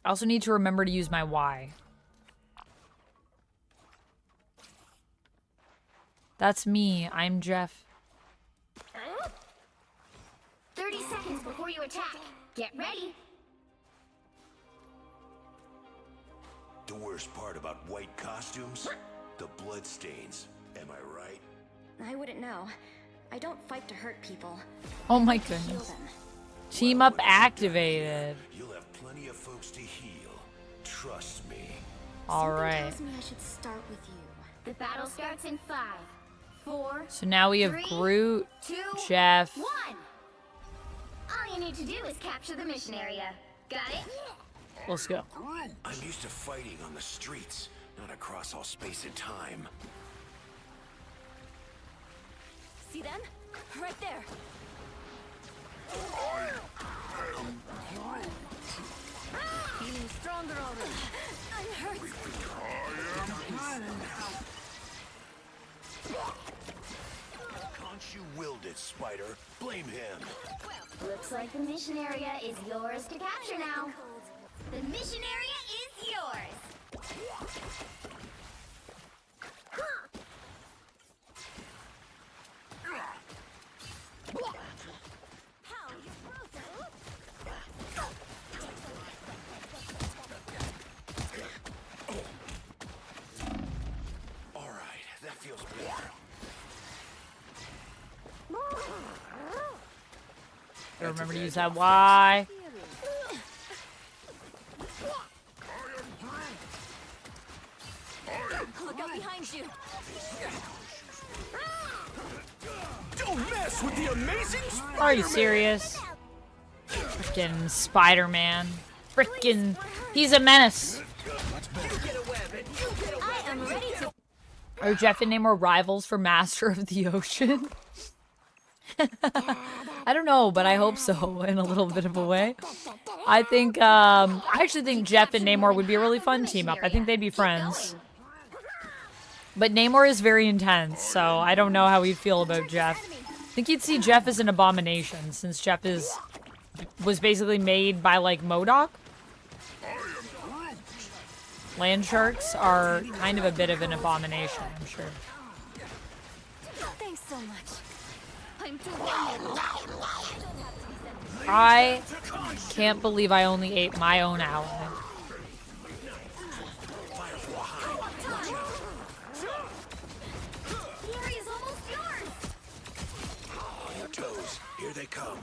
I also need to remember to use my Y. That's me. I'm Jeff. 30 seconds before you attack. Get ready. The worst part about white costumes? The bloodstains. Am I right? I wouldn't know. I don't fight to hurt people. Oh my Heal goodness. them. Team up activated. You'll have plenty of folks to heal. Trust me. All Something right. tells me I should start with you. The battle starts in 5, 4, So now we have 3, Groot, 2, Jeff. 1. All you need to do is capture the mission area. Got it? Let's go. I'm used to fighting on the streets, not across all space and time. See them? Right there. Feeling stronger already. I'm hurt. Khonshu willed it, Spider. Blame him. Looks like the mission area is yours to capture now. The mission area is yours. All right, that feels better. Gotta remember to use that Y. Look out behind you. Don't mess with the amazing Spider-Man! Are you serious? Frickin' Spider-Man. Frickin', he's a menace. I am ready to. Are Jeff and Namor rivals for Master of the Ocean? I don't know, but I hope so in a little bit of a way. I think, I actually think Jeff and Namor would be a really fun team up. I think they'd be friends. But Namor is very intense, so I don't know how he'd feel about Jeff. I think you'd see Jeff as an abomination, since Jeff was basically made by, like, MODOK. Land sharks are kind of a bit of an abomination, I'm sure. Thanks so much. I'm too vulnerable. I can't believe I only ate my own ally. The area's almost yours. On your toes. Here they come.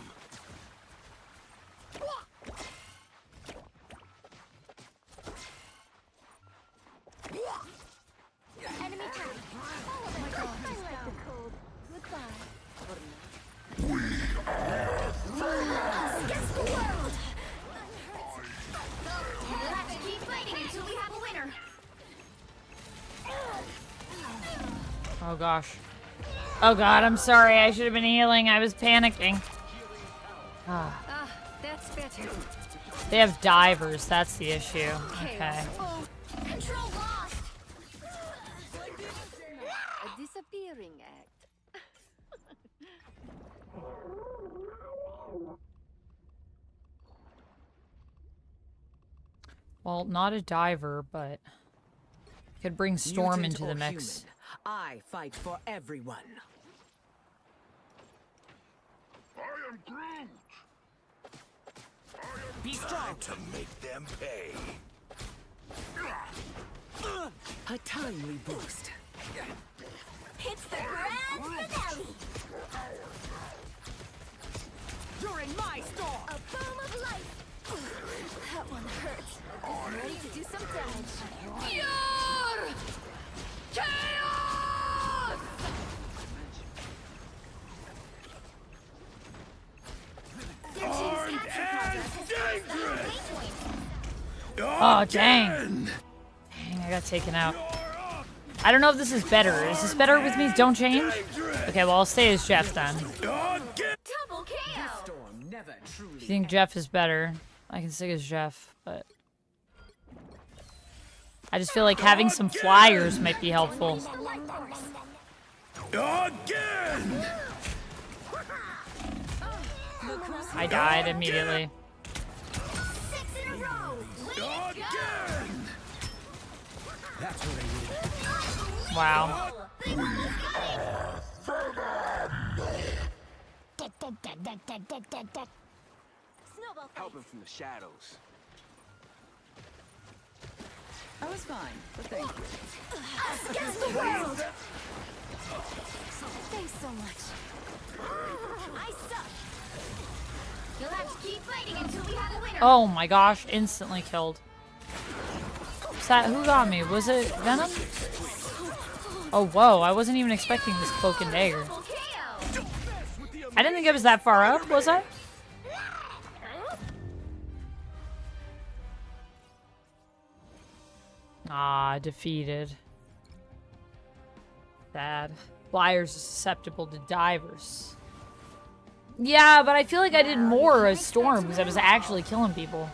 Enemy tag. Oh my god. I like the cold. Goodbye. Against the world. We'll have to keep fighting until we have a winner. Oh gosh. Oh god, I'm sorry. I should have been healing. I was panicking. Ah, that's better. They have divers. That's the issue. Okay. Oh, Control lost. a disappearing act. Well, not a diver, but could bring Storm into the mix. I fight for everyone. Be strong. Time to make them pay. A timely boost. It's the grand finale. During my storm. A boom of life. That one hurts. I'm ready to do some damage. Pure chaos! Their team's capture progress has passed the halfway point. Oh, dang. Dang, I got taken out. I don't know if this is better. Is this better with me? Don't change? Okay, well, I'll stay as Jeff then. Double KO. Storm never truly. If you think Jeff is better, I can stick as Jeff, but I just feel like having some flyers might be helpful. Again! I died immediately. 6 in a row. Again! That's what I need. Wow. Help him from the shadows. I was fine, but thank you. Us against the world. Thanks so much. I suck. You'll have to keep fighting until we have a winner. Oh my gosh, instantly killed. Who got me? Was it Venom? Oh, whoa, I wasn't even expecting this cloak and dagger. Double KO. I didn't think it was that far up, was I? Ah, defeated. Sad. Flyers are susceptible to divers. Yeah, but I feel like I did more as Storm because I was actually killing people.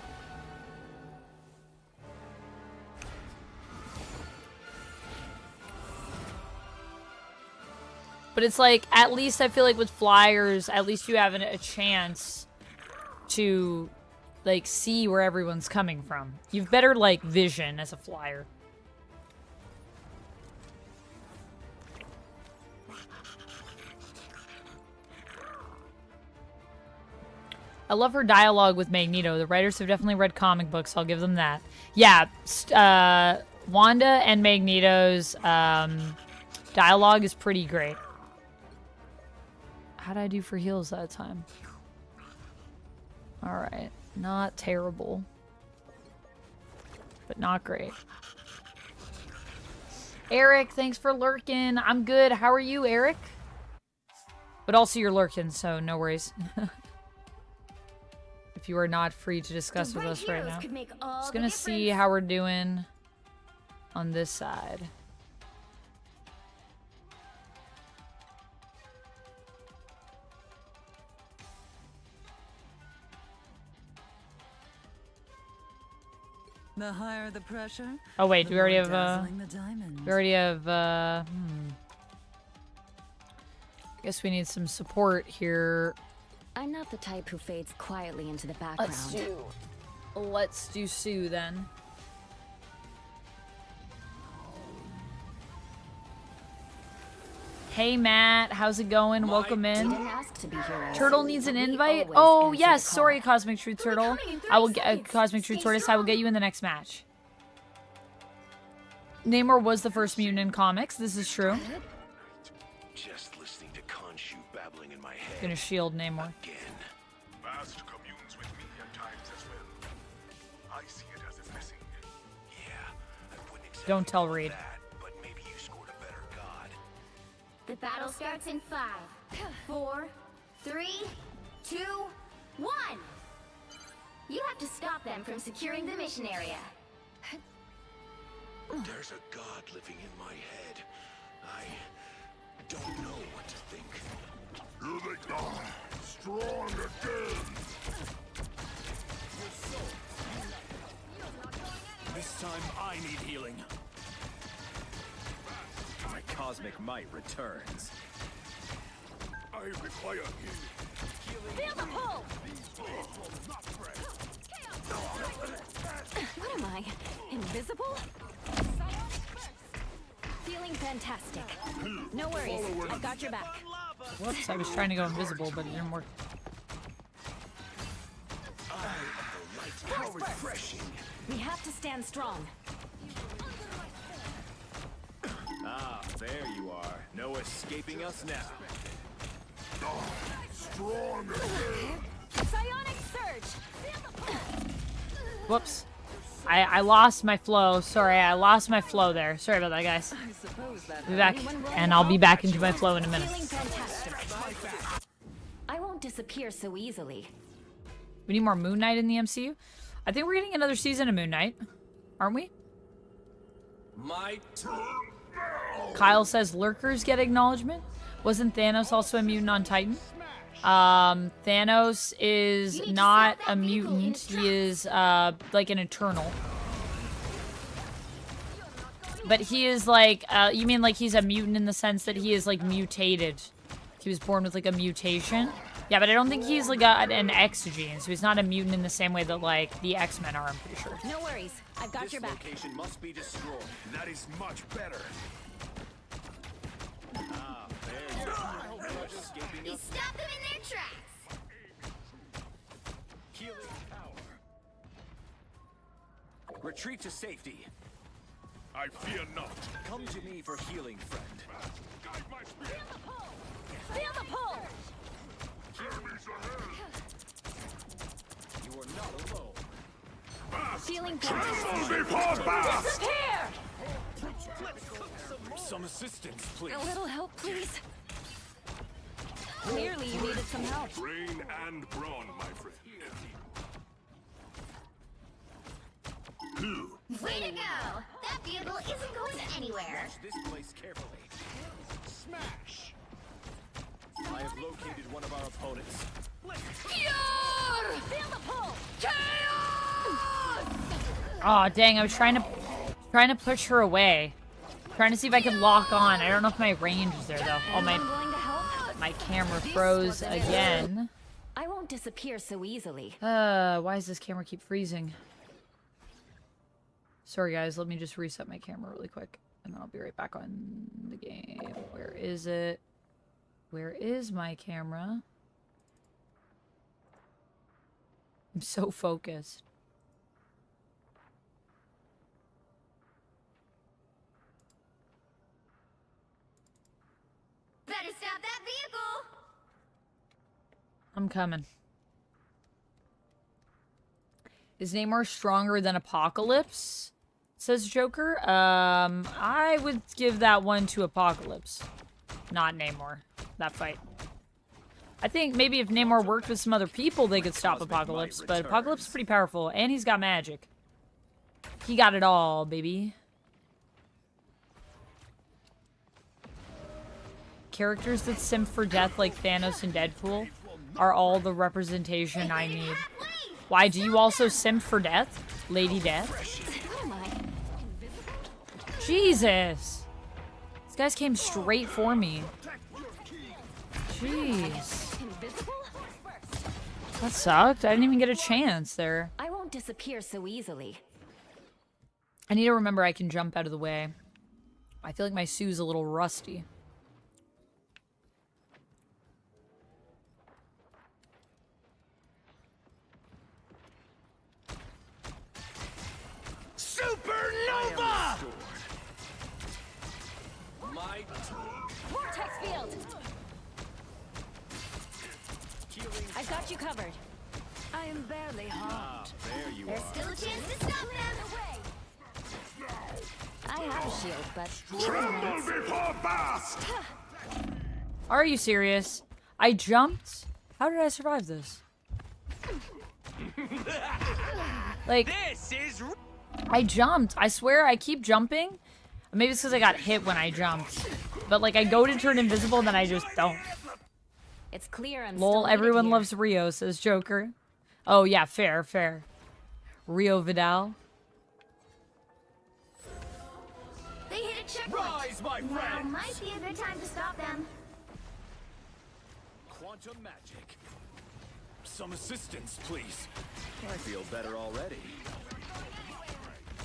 But it's like, at least I feel like with flyers, at least you have a chance to, like, see where everyone's coming from. You've better, like, vision as a flyer. I love her dialogue with Magneto. The writers have definitely read comic books, I'll give them that. Yeah, Wanda and Magneto's dialogue is pretty great. How'd I do for heals that time? Alright. Not terrible. But not great. Eric, thanks for lurking. I'm good. How are you, Eric? But also you're lurking, so no worries. If you are not free to discuss with us right now. Just gonna see how we're doing on this side. The higher the pressure. Oh wait, the do we already more have dazzling the diamonds. we already have Guess we need some support here. I'm not the type who fades quietly into the background. Let's do Sue then. Hey Matt, how's it going? Welcome in. Didn't ask to be heroes. Turtle needs an We invite. always Oh answer yes, the call. sorry, Cosmic Truth Turtle. I will get Cosmic Truth Tortoise. I will get you in the next match. Namor was the first mutant in comics. This is true. Just listening to Khonshu babbling in my head. Gonna shield Namor. Again. Vast communes with me at times as well. I see it as a blessing. Yeah, I wouldn't exactly Don't tell call it Reed. that, but maybe you scored a better god. The battle starts in 5, 4, 3, 2, 1. You have to stop them from securing the mission area. There's a god living in my head. I don't know what to think. Here they come, strong again. This time I need healing. My cosmic might returns. I require healing. Feel the pull! What am I? Invisible? Feeling fantastic. No worries, I've got your back. Whoops, I was trying to go invisible, but it didn't work. How refreshing. We have to stand strong. Ah, there you are. No escaping us now. Strong again. Psionic surge! Whoops. I lost my flow. Sorry, I lost my flow there. Sorry about that, guys. I suppose that Be back, and I'll be back into my flow in a minute. Feeling fantastic. I won't disappear so easily. We need more Moon Knight in the MCU. I think we're getting another season of Moon Knight, aren't we? My Kyle says lurkers get acknowledgement. Wasn't Thanos also a mutant on Titan? Thanos is not a mutant. He is like an Eternal. But he is like, you mean like he's a mutant in the sense that he is like mutated. He was born with like a mutation. Yeah, but I don't think he's like an X-gene, so he's not a mutant in the same way that like the X-Men are, I'm pretty sure. No worries, I've got your back. location must be destroyed. That is much better. Ah, there you are. No escaping You us. stop them in their tracks. Healing power. Retreat to safety. I fear not. Come to me for healing, friend. Guide my spear. Feel the pull! Enemies ahead. You are not alone. Feeling fantastic. Before bath. Prepare! Some assistance, please. A little help, please. Clearly you needed some help. Brain and brawn, my friend. Way to go! That vehicle isn't going anywhere. Watch this place carefully. Smash! I have located one of our opponents. Feel the pull! Oh dang, I was trying to push her away. Trying to see if I could lock on. I don't know if my range is there though. Oh Anyone willing to help? my camera froze again. I won't disappear so easily. Why does this camera keep freezing? Sorry guys, let me just reset my camera really quick. And then I'll be right back on the game. Where is it? Where is my camera? I'm so focused. Better stop that vehicle. I'm coming. Is Namor stronger than Apocalypse? Says Joker. I would give that one to Apocalypse. Not Namor. That fight. I think maybe if Namor worked with some other people, they could stop Apocalypse. But Apocalypse is pretty powerful. And he's got magic. He got it all, baby. Characters that simp for death like Thanos and Deadpool are all the representation I need. Why, do you also simp for death? Lady Death? What am I? Jesus! These guys came straight for me. Jeez. Invisible? That sucked. I didn't even get a chance there. I won't disappear so easily. I need to remember I can jump out of the way. I feel like my Sue's a little rusty. My Vortex field! healing. I've got you covered. I am barely harmed. There you There's are. still a chance to stop them. I have a shield, but Tremble before Bast! Are you serious? I jumped? How did I survive this? Like, This is I jumped. I swear I keep jumping. Maybe it's because I got hit when I jumped. But like, I go to turn invisible and then I just don't. it's clear I'm Lol, still everyone needed loves Rio, says Joker. Oh yeah, fair, fair. Rio Vidal. They hit a checkpoint. rise, my Now friend. might be a good time to stop them. Quantum magic. Some assistance, please. I feel better already.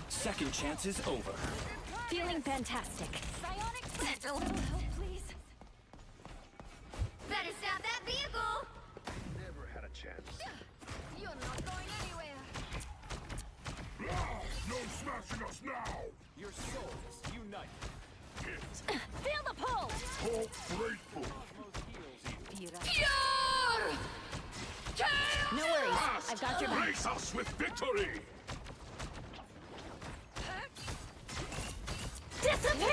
Second chance is over. here. Feeling fantastic. Psionic a little help, please. Better stop that vehicle. Never had a chance. You're not going anywhere. No smashing us now! Your souls unite. Feel the pull! Hope grateful! No worries. I've got your back. Grace us with victory! Disappear!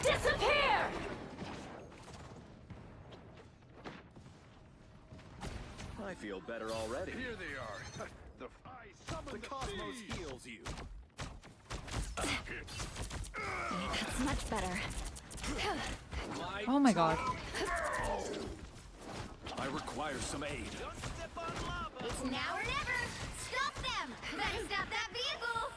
Disappear! I feel better already. Here they are. The cosmos heals you. That's much better. Oh my god. I require some aid. It's now or never. Stop them. Better stop that vehicle.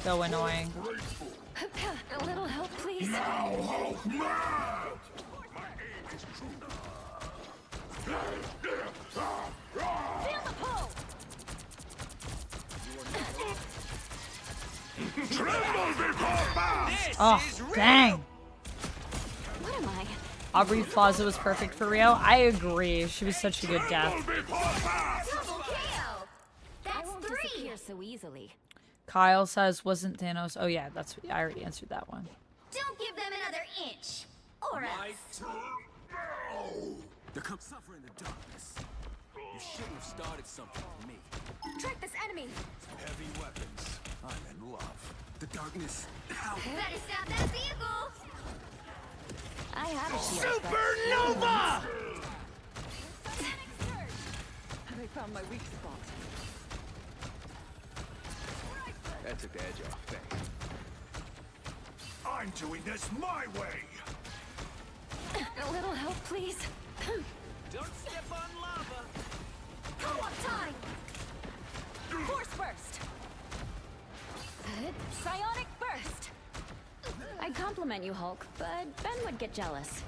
So annoying. A little help, please. Hulk mad! Feel the pull! Tremble before Bast! Oh, dang. What am I? Aubrey Plaza was perfect for Rio. I agree. She was such a good death. Tremble before Bast! Double KO. I That's won't 3. disappear so easily. Kyle says, wasn't Thanos? Oh yeah, that's I already answered that one. Don't give them another inch. Or else. They're suffering the darkness. You shouldn't have started something with me. Track this enemy. Heavy weapons. I'm in love. The darkness. Ow. Better stop that vehicle. I have a shield. Supernova! They found my weak spot. That took the edge off. Thanks. I'm doing this my way! A little help, please. Don't step on lava. Co-op time. Force burst. Psionic burst. I'd compliment you, Hulk, but Ben would get jealous.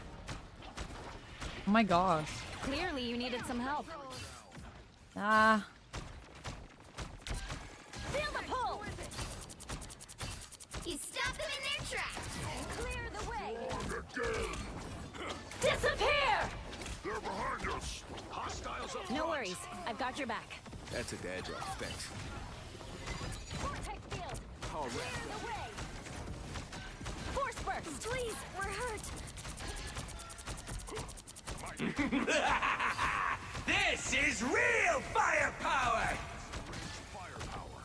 Oh my gosh. Clearly, you needed some help. Ah. Feel the pull. You stop them in their tracks. Clear the way. Again! Disappear! They're behind us! Hostiles up No front. worries. I've got your back. That took the edge off. Thanks. Vortex field. All right. Clear the way. Force burst. Please, we're hurt. This is real firepower! Firepower.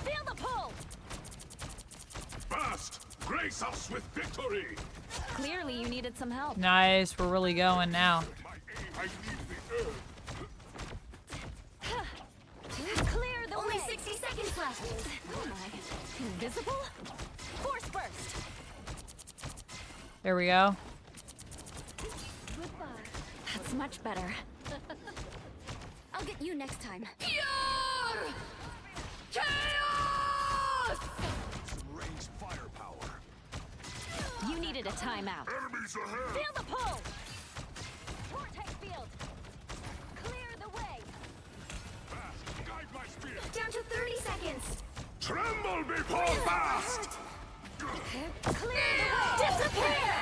Feel the pull. Bast! Grace us with victory! Clearly, you needed some help. Nice. We're really going now. My aim, I need the earth! Clear the Only way. 60 seconds left. Oh my. Invisible? Force burst. There we go. That's much better. I'll get you next time. Some ranged firepower. You needed a timeout. Enemies ahead! Feel the pull. Vortex field. Clear the way. Bast! Guide my spear! Down to 30 seconds. Tremble before Bast! Clear the way. Disappear.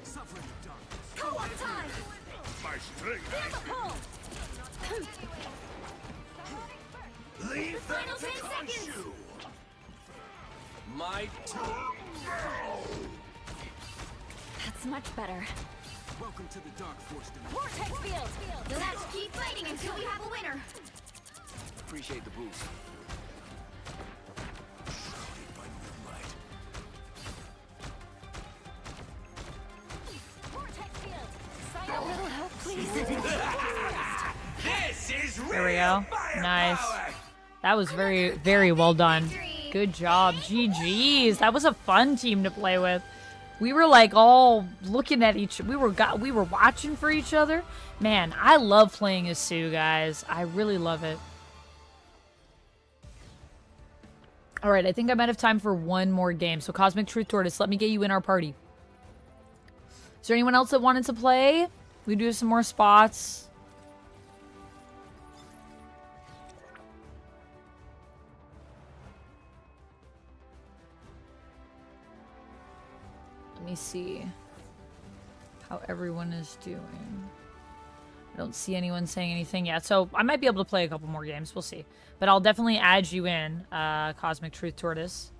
Suffering the darkness. Co-op time! My strength. Feel the pull! Leave Final them 10 to touch seconds! you. My turn. That's much better. Welcome to the Dark Force Dimension. Vortex field! You'll have to keep fighting until we have a winner. Appreciate the boost. Shrouded by moonlight. Vortex field! Sign a little help, please. This is real There we go. Nice. firepower. That was very, very well done. Good job. GG's. That was a fun team to play with. We were like all looking at each. We were watching for each other. Man, I love playing as Sue, guys. I really love it. All right, I think I might have time for one more game. So, Cosmic Truth Tortoise, let me get you in our party. Is there anyone else that wanted to play? We do have some more spots. Let me see how everyone is doing. I don't see anyone saying anything yet, so I might be able to play a couple more games. We'll see. But I'll definitely add you in, Cosmic Truth Tortoise.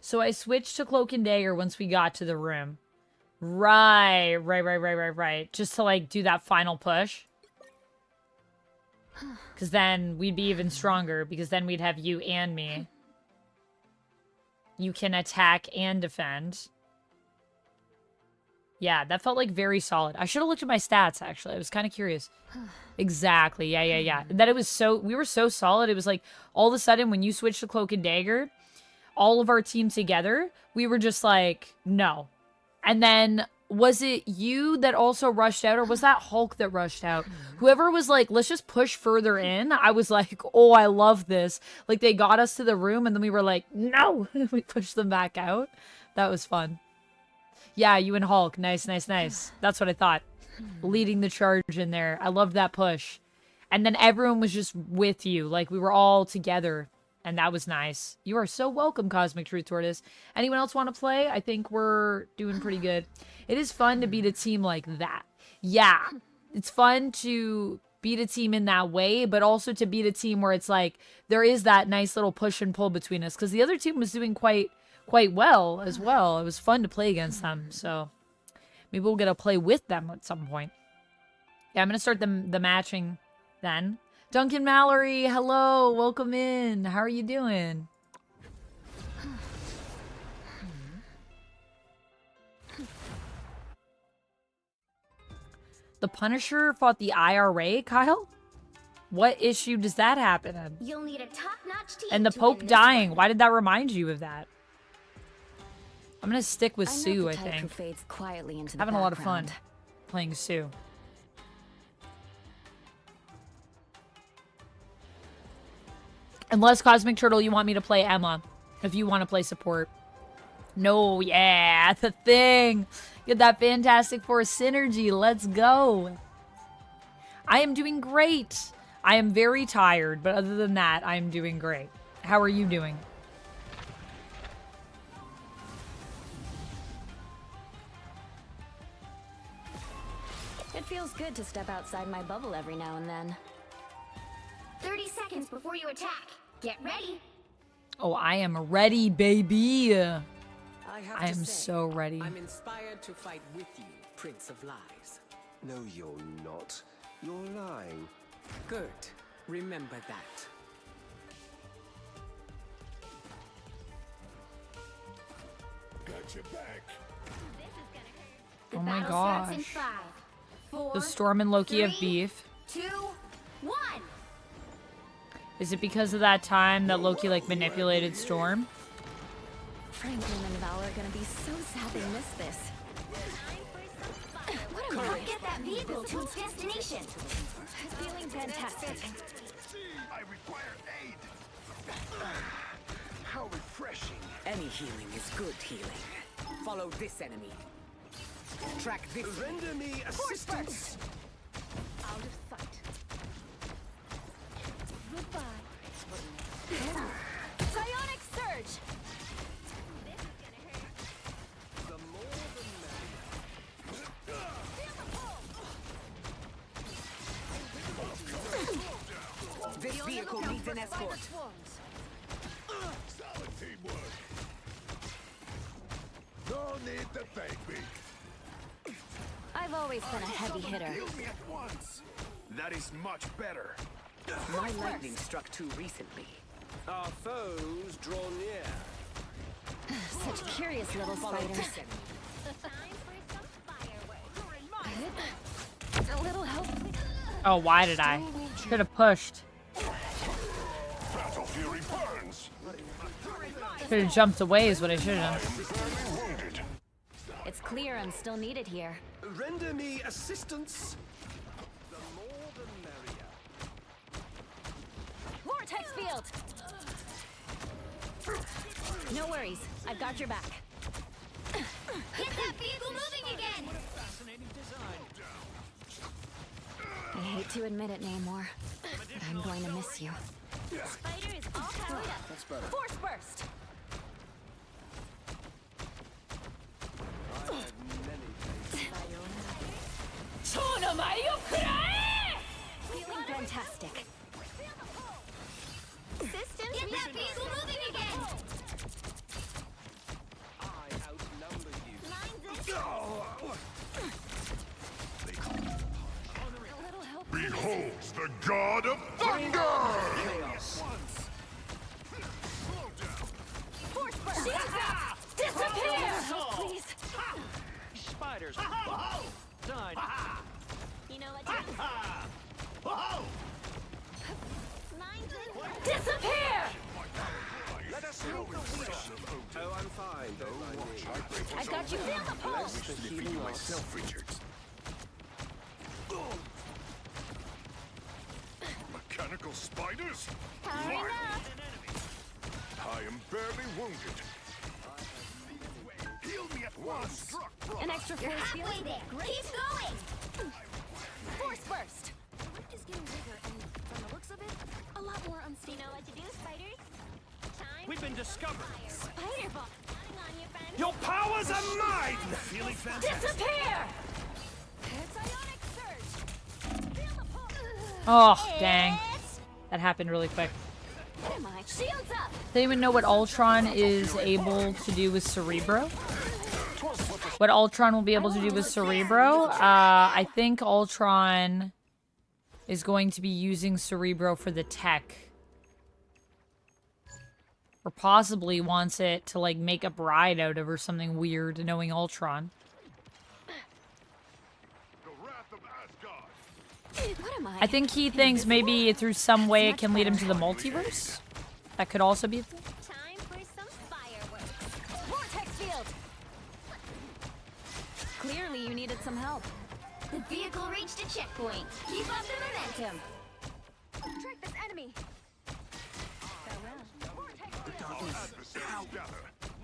So I switched to Cloak and Dagger once we got to the room. Right. Just to, like, do that final push. Because then we'd be even stronger, because then we'd have you and me. You can attack and defend. Yeah, that felt like very solid. I should have looked at my stats, actually. I was kind of curious. Exactly. Yeah. That it was so... We were so solid. It was like, all of a sudden, when you switched to Cloak and Dagger, all of our team together, we were just like, no. And then, was it you that also rushed out, or was that Hulk that rushed out? Whoever was like, let's just push further in, I was like, oh, I love this. Like, they got us to the room, and then we were like, no! We pushed them back out. That was fun. Yeah, you and Hulk. Nice. That's what I thought. Leading the charge in there. I loved that push. And then everyone was just with you. Like, we were all together. And that was nice. You are so welcome, Cosmic Truth Tortoise. Anyone else want to play? I think we're doing pretty good. It is fun to beat a team like that. Yeah, it's fun to beat a team in that way, but also to beat a team where it's like, there is that nice little push and pull between us. Because the other team was doing quite well as well. It was fun to play against them. So maybe we'll get to play with them at some point. Yeah, I'm going to start the matching then. Duncan Mallory, hello, welcome in. How are you doing? The Punisher fought the IRA, Kyle? What issue does that happen in? You'll need a top-notch team. And the to Pope win this dying, one. why did that remind you of that? I'm gonna stick with Sue, I Who think. fades quietly into the Having a lot of fun background. playing Sue. Unless, Cosmic Turtle, you want me to play Emma. If you want to play support. No, yeah, the thing. Get that Fantastic Four synergy. Let's go. I am doing great. I am very tired, but other than that, I am doing great. How are you doing? It feels good to step outside my bubble every now and then. 30 seconds before you attack. Get ready. Oh, I am ready, baby. I I am so ready. I'm inspired to fight with you, Prince of Lies. No, you're not. You're lying. Good. Remember that. Got your back. Oh my Battle starts in gosh. 5, 4, The Storm and Loki have 3, beef. 2, 1. Is it because of that time that Loki, like, manipulated Storm? Franklin and Val are gonna be so sad they missed this. What am I? Help get that vehicle to its destination. Feeling fantastic. I require aid. How refreshing. Any healing is good healing. Follow this enemy. Track this. Render me assistance. Out of sight. Goodbye. surge! This vehicle needs an escort. Solid teamwork. No need to thank me. I've always been a heavy hitter. Heal me at once. That is much better. My lightning struck too recently. Our foes draw near. Such curious little spiders. A little help. Oh, why did I? Should have pushed. Battle fury burns. Should have jumped away is what I should have done. Barely wounded. It's clear I'm still needed here. Render me assistance. The more the merrier. Vortex field! No worries. I've got your back. Get that vehicle moving again! I hate to admit it, Namor, but I'm going to miss you. Spider is all powered up. That's better. Force burst! I have many Feeling fantastic. Systems, get that vehicle moving again! I outnumber you. Behold the god of thunder! Force burst! Disappear! Please. Spiders. Done. You know what to do. Disappear! Let us know the wheel. Oh, I'm fine. Don't mind me. I've got you. Feel the pulse! Defeating myself, Richards. Mechanical spiders? Powering up. I am barely wounded. Heal me at once. An extra You're force field. halfway there. Keep going! Force burst! The rift is getting bigger, and from the looks of it, a lot more unstable. You know what to do, spiders? Time We've been discovered. Spider ball. Hang on, your friend. Your powers are mine. Feeling fantastic. Disappear! It's ionic surge. Feel the pulse. Oh, dang. That happened really quick. What am I? Shields up. Does anyone know what Ultron is able to do with Cerebro? What Ultron will be able to do with Cerebro? I think Ultron is going to be using Cerebro for the tech. Or possibly wants it to, like, make a bride out of or something weird, knowing Ultron. The wrath of Asgard. What am I? I think he thinks maybe through some way it can lead him to the multiverse. That could also be a thing. Time for some fireworks. Vortex field! Clearly you needed some help. The vehicle reached a checkpoint. Keep up the momentum. Track this enemy. Our adversaries gather.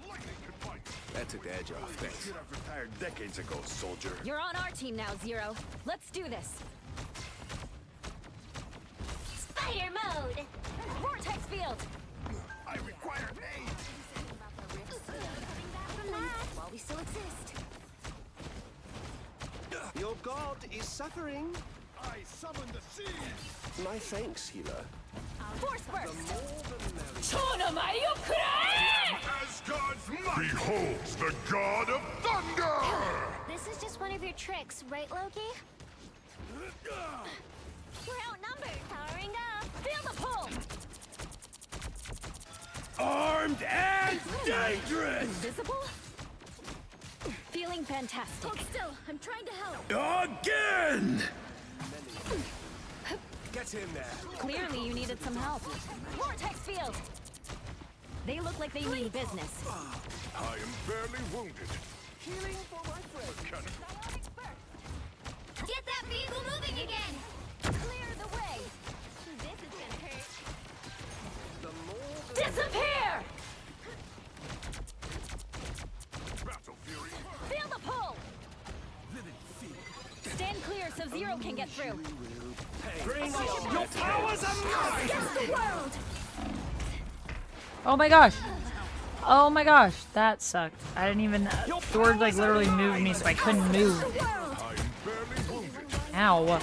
Lightning can fight. That took the edge off. Thanks. Should have retired decades ago, soldier. You're on our team now, Zero. Let's do this. Spider mode. Vortex field! I require aid. While we still exist. Your god is suffering. I summon the sea. My thanks, healer. Force burst! Asgard's might. Behold the god of thunder. This is just one of your tricks, right, Loki? We're outnumbered. Powering up. Feel the pull! Armed and dangerous. Invisible? Feeling fantastic. Hold still. I'm trying to help. Again. Get in there. Clearly you needed some help. Vortex field! They look like they mean business. I am barely wounded. Healing for my friend. Mechanical. Get that vehicle moving again. Clear the way! This is gonna hurt. The more the Disappear! Battle fury. Feel the pull! Stand clear so Zero can get through. bring your powers are mine. Against the world! Oh my gosh. Oh my gosh, that sucked. I didn't even... Thor like literally moved me so I couldn't move. Ow.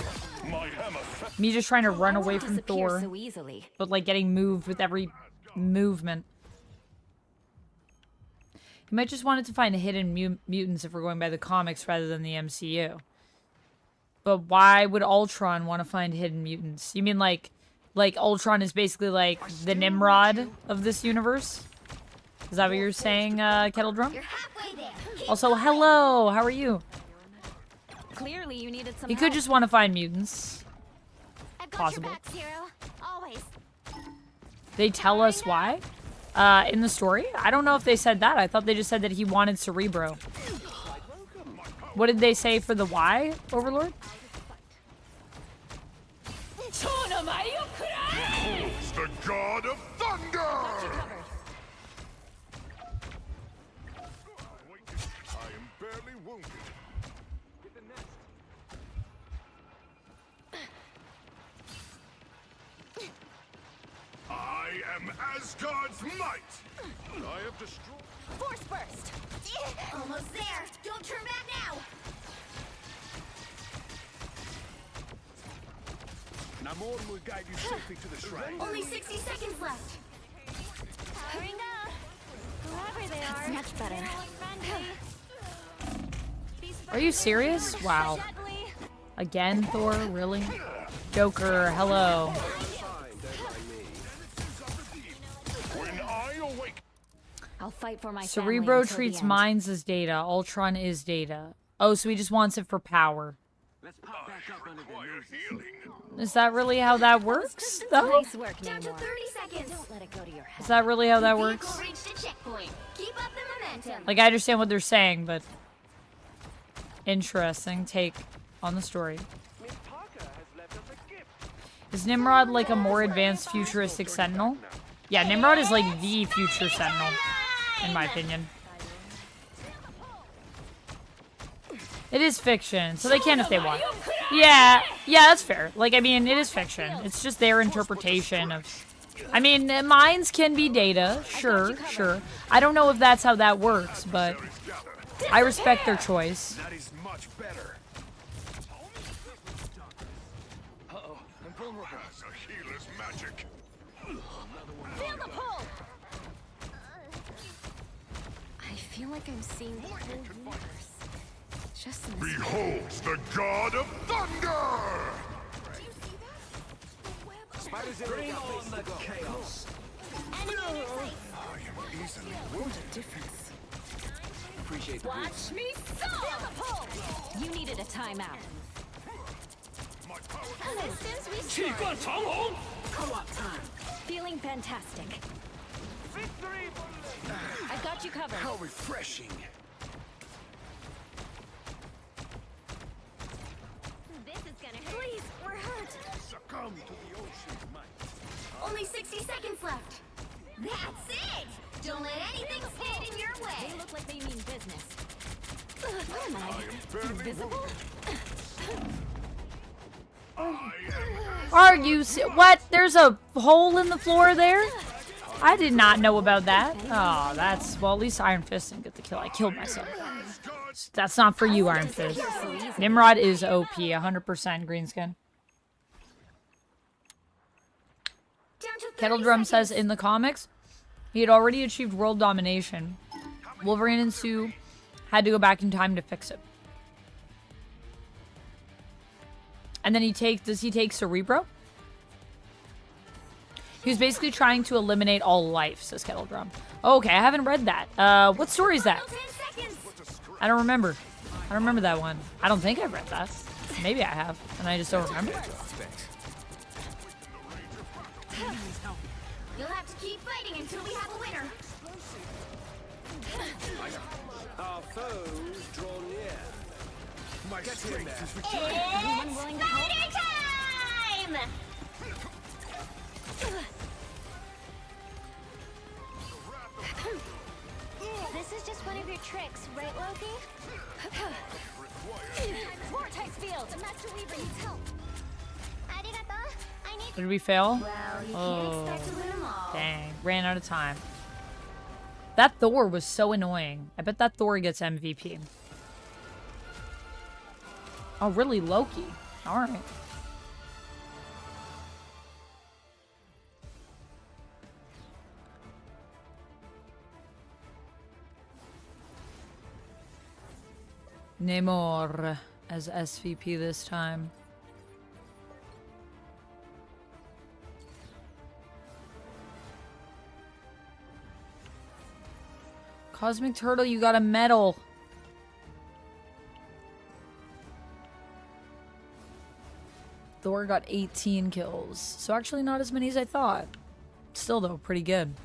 Me just trying to run away from Thor. So easily. But like getting moved with every movement. You might just want to find hidden mutants if we're going by the comics rather than the MCU. But why would Ultron want to find hidden mutants? You mean like Ultron is basically like the Nimrod of this universe? Is that what you're saying, Kettle Drum? Also, hello, how are you? Clearly you needed some He could just want to find mutants. Possible. Always. They tell us why? In the story? I don't know if they said that. I thought they just said that he wanted Cerebro. What did they say for the why, Overlord? Who's the god of thunder? I am barely wounded. I am Asgard's might. I have destroyed. Force burst. Almost there. Don't turn back now. Namor will guide you safely to the shrine. Only 60 seconds left. Powering up. Whoever they That's are. much better. Are you serious? Wow. Again, Thor? Really? Joker, hello. When I awake. I'll fight for my Cerebro family until treats the end. minds as data. Ultron is data. Oh, so he just wants it for power. Is that really how that works, though? Nice work, Down to Namor. 30 seconds. Don't let it go to your head. Is that really how that People works? reached a checkpoint. Keep up the momentum. Like, I understand what they're saying, but... Interesting take on the story. Is Nimrod like a more advanced futuristic Sentinel? Yeah, Nimrod is like the future Sentinel, in my opinion. It is fiction, so they can if they want. Yeah, that's fair. Like, I mean, it is fiction. It's just their interpretation of... I mean, minds can be data, sure. I don't know if that's how that works, but I respect their choice. That is much better. Uh-oh, I'm vulnerable. Has a healer's magic. Feel the pull! I feel like I'm seeing the whole universe. Just in this. Beholds the god of thunder! Bring on the chaos. What a difference. Appreciate the Watch me feel the pull! You needed a timeout. Assistance restored. co-op time. Feeling fantastic. I've got you covered. How refreshing. This is gonna hurt. Please, we're hurt. Succumb to the ocean's might. Only 60 seconds left. That's it. Don't let anything stand in your They way. look like they mean business. What am I? Invisible? Are you what? There's a hole in the floor there? I did not know about that. Oh, that's... Well, at least Iron Fist didn't get the kill. I killed myself. That's not for you, Iron Fist. Nimrod is OP, 100% greenskin. Down to 30 Kettle Drum says seconds. in the comics, he had already achieved world domination. Wolverine and Sue had to go back in time to fix it. And then does he take Cerebro? He was basically trying to eliminate all life, says Kettle Drum. Oh, okay, I haven't read that. What story is that? 10 seconds. I don't remember. I don't remember that one. I don't think I've read that. Maybe I have, and I just don't remember. You'll have to keep fighting until we have a winner. Our foes draw near. My strength is Anyone willing to help? Fighting time! This is just one of your tricks, right, Loki? Vortex field! Master Weaver needs help. Arigato. I need. Did we fail? Well, you Oh. can't expect to win them all. Dang, ran out of time. That Thor was so annoying. I bet that Thor gets MVP. Oh, really? Loki. Alright. Namor as SVP this time. Cosmic Turtle, you got a medal. Thor got 18 kills. So actually not as many as I thought. Still though, pretty good.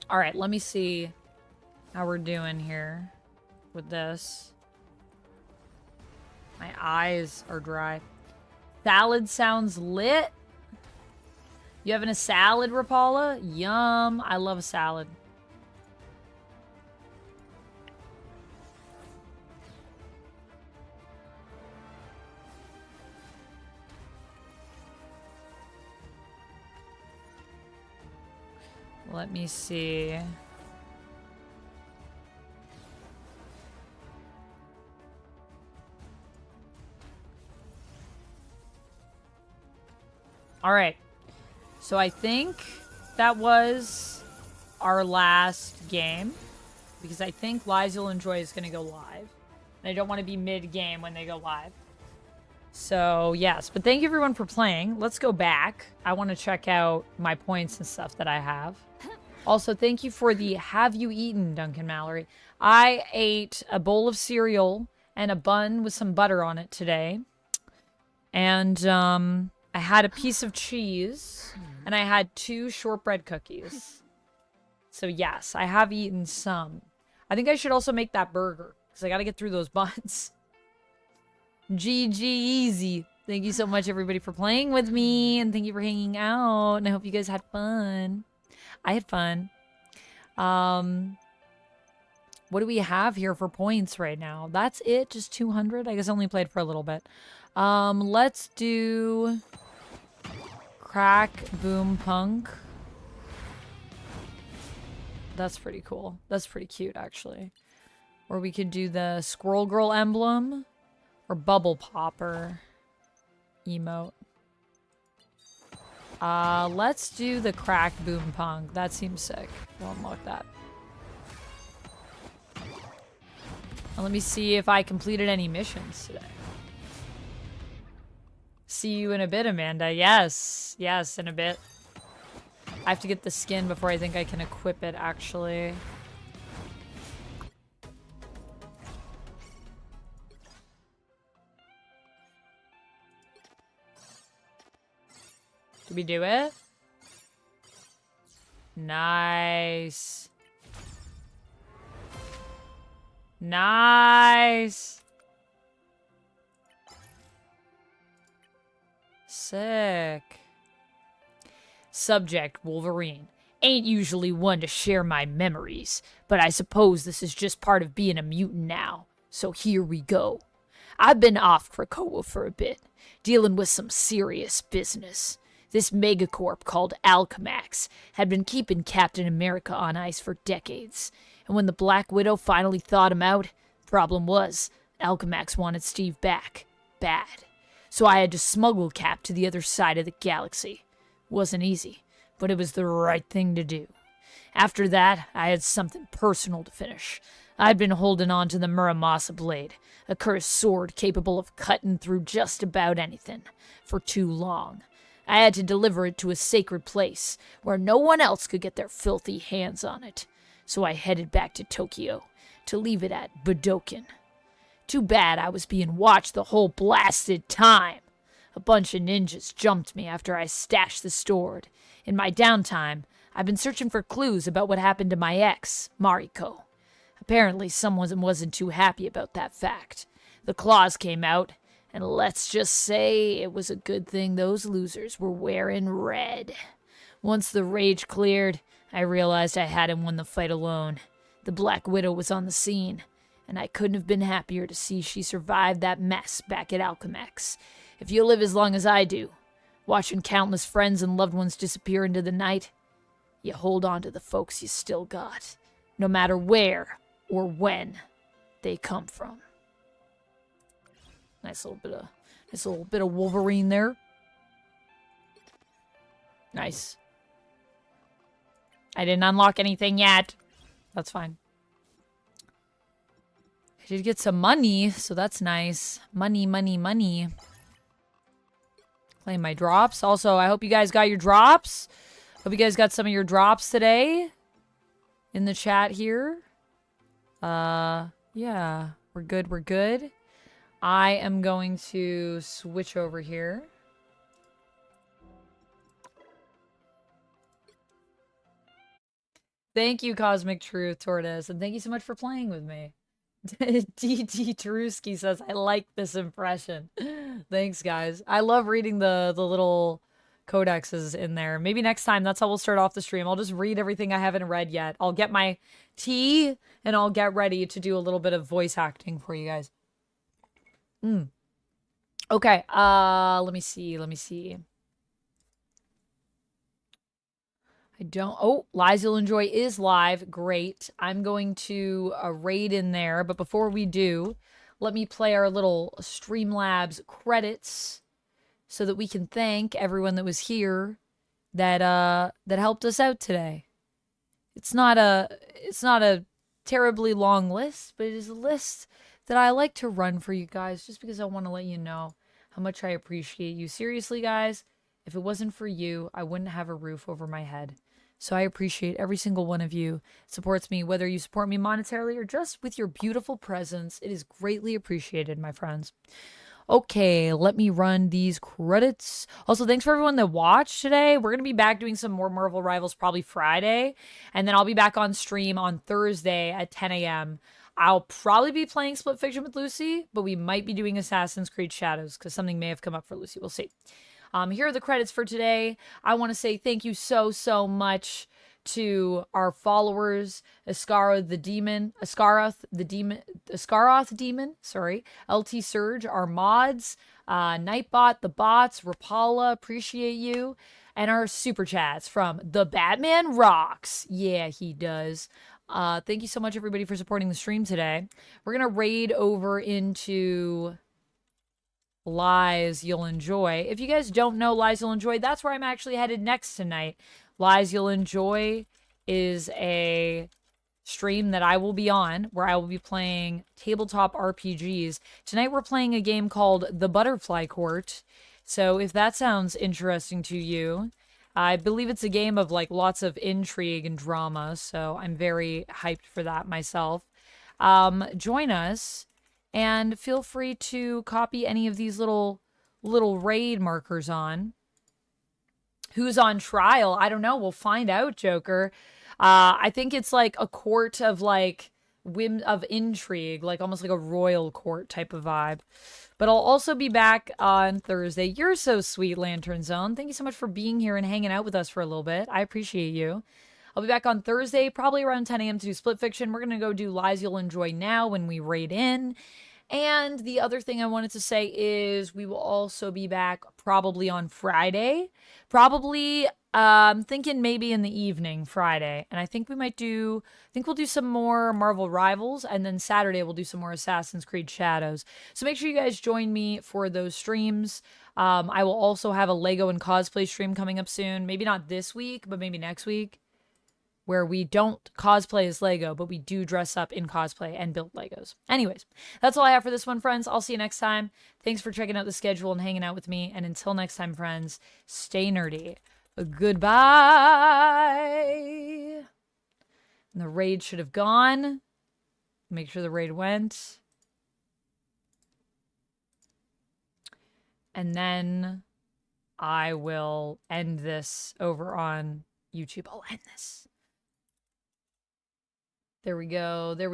Alright, let me see how we're doing here with this. My eyes are dry. Salad sounds lit. You having a salad, Rapala? Yum. I love a salad. Let me see. All right. So I think that was our last game. Because I think Lives You'll Enjoy is going to go live. And I don't want to be mid-game when they go live. So, yes. But thank you everyone for playing. Let's go back. I want to check out my points and stuff that I have. Also, thank you for the Have You Eaten, Duncan Mallory. I ate a bowl of cereal and a bun with some butter on it today. And, I had a piece of cheese, and I had 2 shortbread cookies. So yes, I have eaten some. I think I should also make that burger, because I gotta get through those buns. GG easy. Thank you so much, everybody, for playing with me, and thank you for hanging out, and I hope you guys had fun. I had fun. What do we have here for points right now? That's it, just 200? I guess I only played for a little bit. Let's do Crack Boom Punk. That's pretty cool. That's pretty cute, actually. Or we could do the Squirrel Girl emblem or Bubble Popper emote. Let's do the Crack Boom Punk. That seems sick. We'll unlock that. And let me see if I completed any missions today. See you in a bit, Amanda. Yes. Yes, in a bit. I have to get the skin before I think I can equip it, actually. Did we do it? Nice. Nice. Sick. Subject, Wolverine. Ain't usually one to share my memories, but I suppose this is just part of being a mutant now. So here we go. I've been off Krakoa for a bit, dealing with some serious business. This megacorp called Alchemax had been keeping Captain America on ice for decades, and when the Black Widow finally thawed him out, the problem was, Alchemax wanted Steve back. Bad. So I had to smuggle Cap to the other side of the galaxy. Wasn't easy, but it was the right thing to do. After that, I had something personal to finish. I'd been holding on to the Muramasa blade, a cursed sword capable of cutting through just about anything, for too long. I had to deliver it to a sacred place, where no one else could get their filthy hands on it. So I headed back to Tokyo, to leave it at Budokan. Too bad I was being watched the whole blasted time. A bunch of ninjas jumped me after I stashed the sword. In my downtime, I've been searching for clues about what happened to my ex, Mariko. Apparently someone wasn't too happy about that fact. The claws came out, and let's just say it was a good thing those losers were wearing red. Once the rage cleared, I realized I hadn't won the fight alone. The Black Widow was on the scene, and I couldn't have been happier to see she survived that mess back at Alchemax. If you live as long as I do, watching countless friends and loved ones disappear into the night, You hold on to the folks you still got, no matter where or when they come from. Nice little bit of Wolverine there. Nice. I didn't unlock anything yet. That's fine. I did get some money, so that's nice. Money, money, money. Claim my drops. Also, I hope you guys got your drops. Hope you guys got some of your drops today in the chat here. Yeah, we're good, we're good. I am going to switch over here. Thank you, Cosmic Truth, Tortoise, and thank you so much for playing with me. DT Taruski says, I like this impression. Thanks, guys. I love reading the little codexes in there. Maybe next time, that's how we'll start off the stream. I'll just read everything I haven't read yet. I'll get my tea, and I'll get ready to do a little bit of voice acting for you guys. Okay, let me see. Lies You'll Enjoy is live. Great. I'm going to raid in there, but before we do, let me play our little Streamlabs credits so that we can thank everyone that was here that helped us out today. It's not a terribly long list, but it is a list that I like to run for you guys just because I want to let you know how much I appreciate you. Seriously, guys, if it wasn't for you, I wouldn't have a roof over my head. So I appreciate every single one of you. It supports me, whether you support me monetarily or just with your beautiful presence. It is greatly appreciated, my friends. Okay, let me run these credits. Also, thanks for everyone that watched today. We're going to be back doing some more Marvel Rivals probably Friday. And then I'll be back on stream on Thursday at 10 a.m. I'll probably be playing Split Fiction with Lucy, but we might be doing Assassin's Creed Shadows because something may have come up for Lucy. We'll see. Here are the credits for today. I want to say thank you so much to our followers, Ascaroth the Demon, LT Surge, our mods, Nightbot, the bots, Rapala, appreciate you, and our super chats from The Batman Rocks. Yeah, he does. Thank you so much, everybody, for supporting the stream today. We're going to raid over into Lies You'll Enjoy. If you guys don't know Lies You'll Enjoy, that's where I'm actually headed next tonight. Lies You'll Enjoy is a stream that I will be on where I will be playing tabletop RPGs. Tonight we're playing a game called The Butterfly Court. So if that sounds interesting to you, I believe it's a game of like lots of intrigue and drama, so I'm very hyped for that myself. Join us. And feel free to copy any of these little raid markers on. Who's on trial? I don't know. We'll find out, Joker. I think it's like a court of like of intrigue, like almost like a royal court type of vibe. But I'll also be back on Thursday. You're so sweet, Lantern Zone. Thank you so much for being here and hanging out with us for a little bit. I appreciate you. I'll be back on Thursday, probably around 10 a.m. to do Split Fiction. We're going to go do Lies You'll Enjoy now when we raid in. And the other thing I wanted to say is we will also be back probably on Friday. Probably, thinking maybe in the evening, Friday. And I think we'll do some more Marvel Rivals. And then Saturday we'll do some more Assassin's Creed Shadows. So make sure you guys join me for those streams. I will also have a Lego and cosplay stream coming up soon. Maybe not this week, but maybe next week. Where we don't cosplay as Lego, but we do dress up in cosplay and build Legos. Anyways, that's all I have for this one, friends. I'll see you next time. Thanks for checking out the schedule and hanging out with me. And until next time, friends, stay nerdy. Goodbye. And the raid should have gone. Make sure the raid went. And then I will end this over on YouTube. I'll end this. There we go.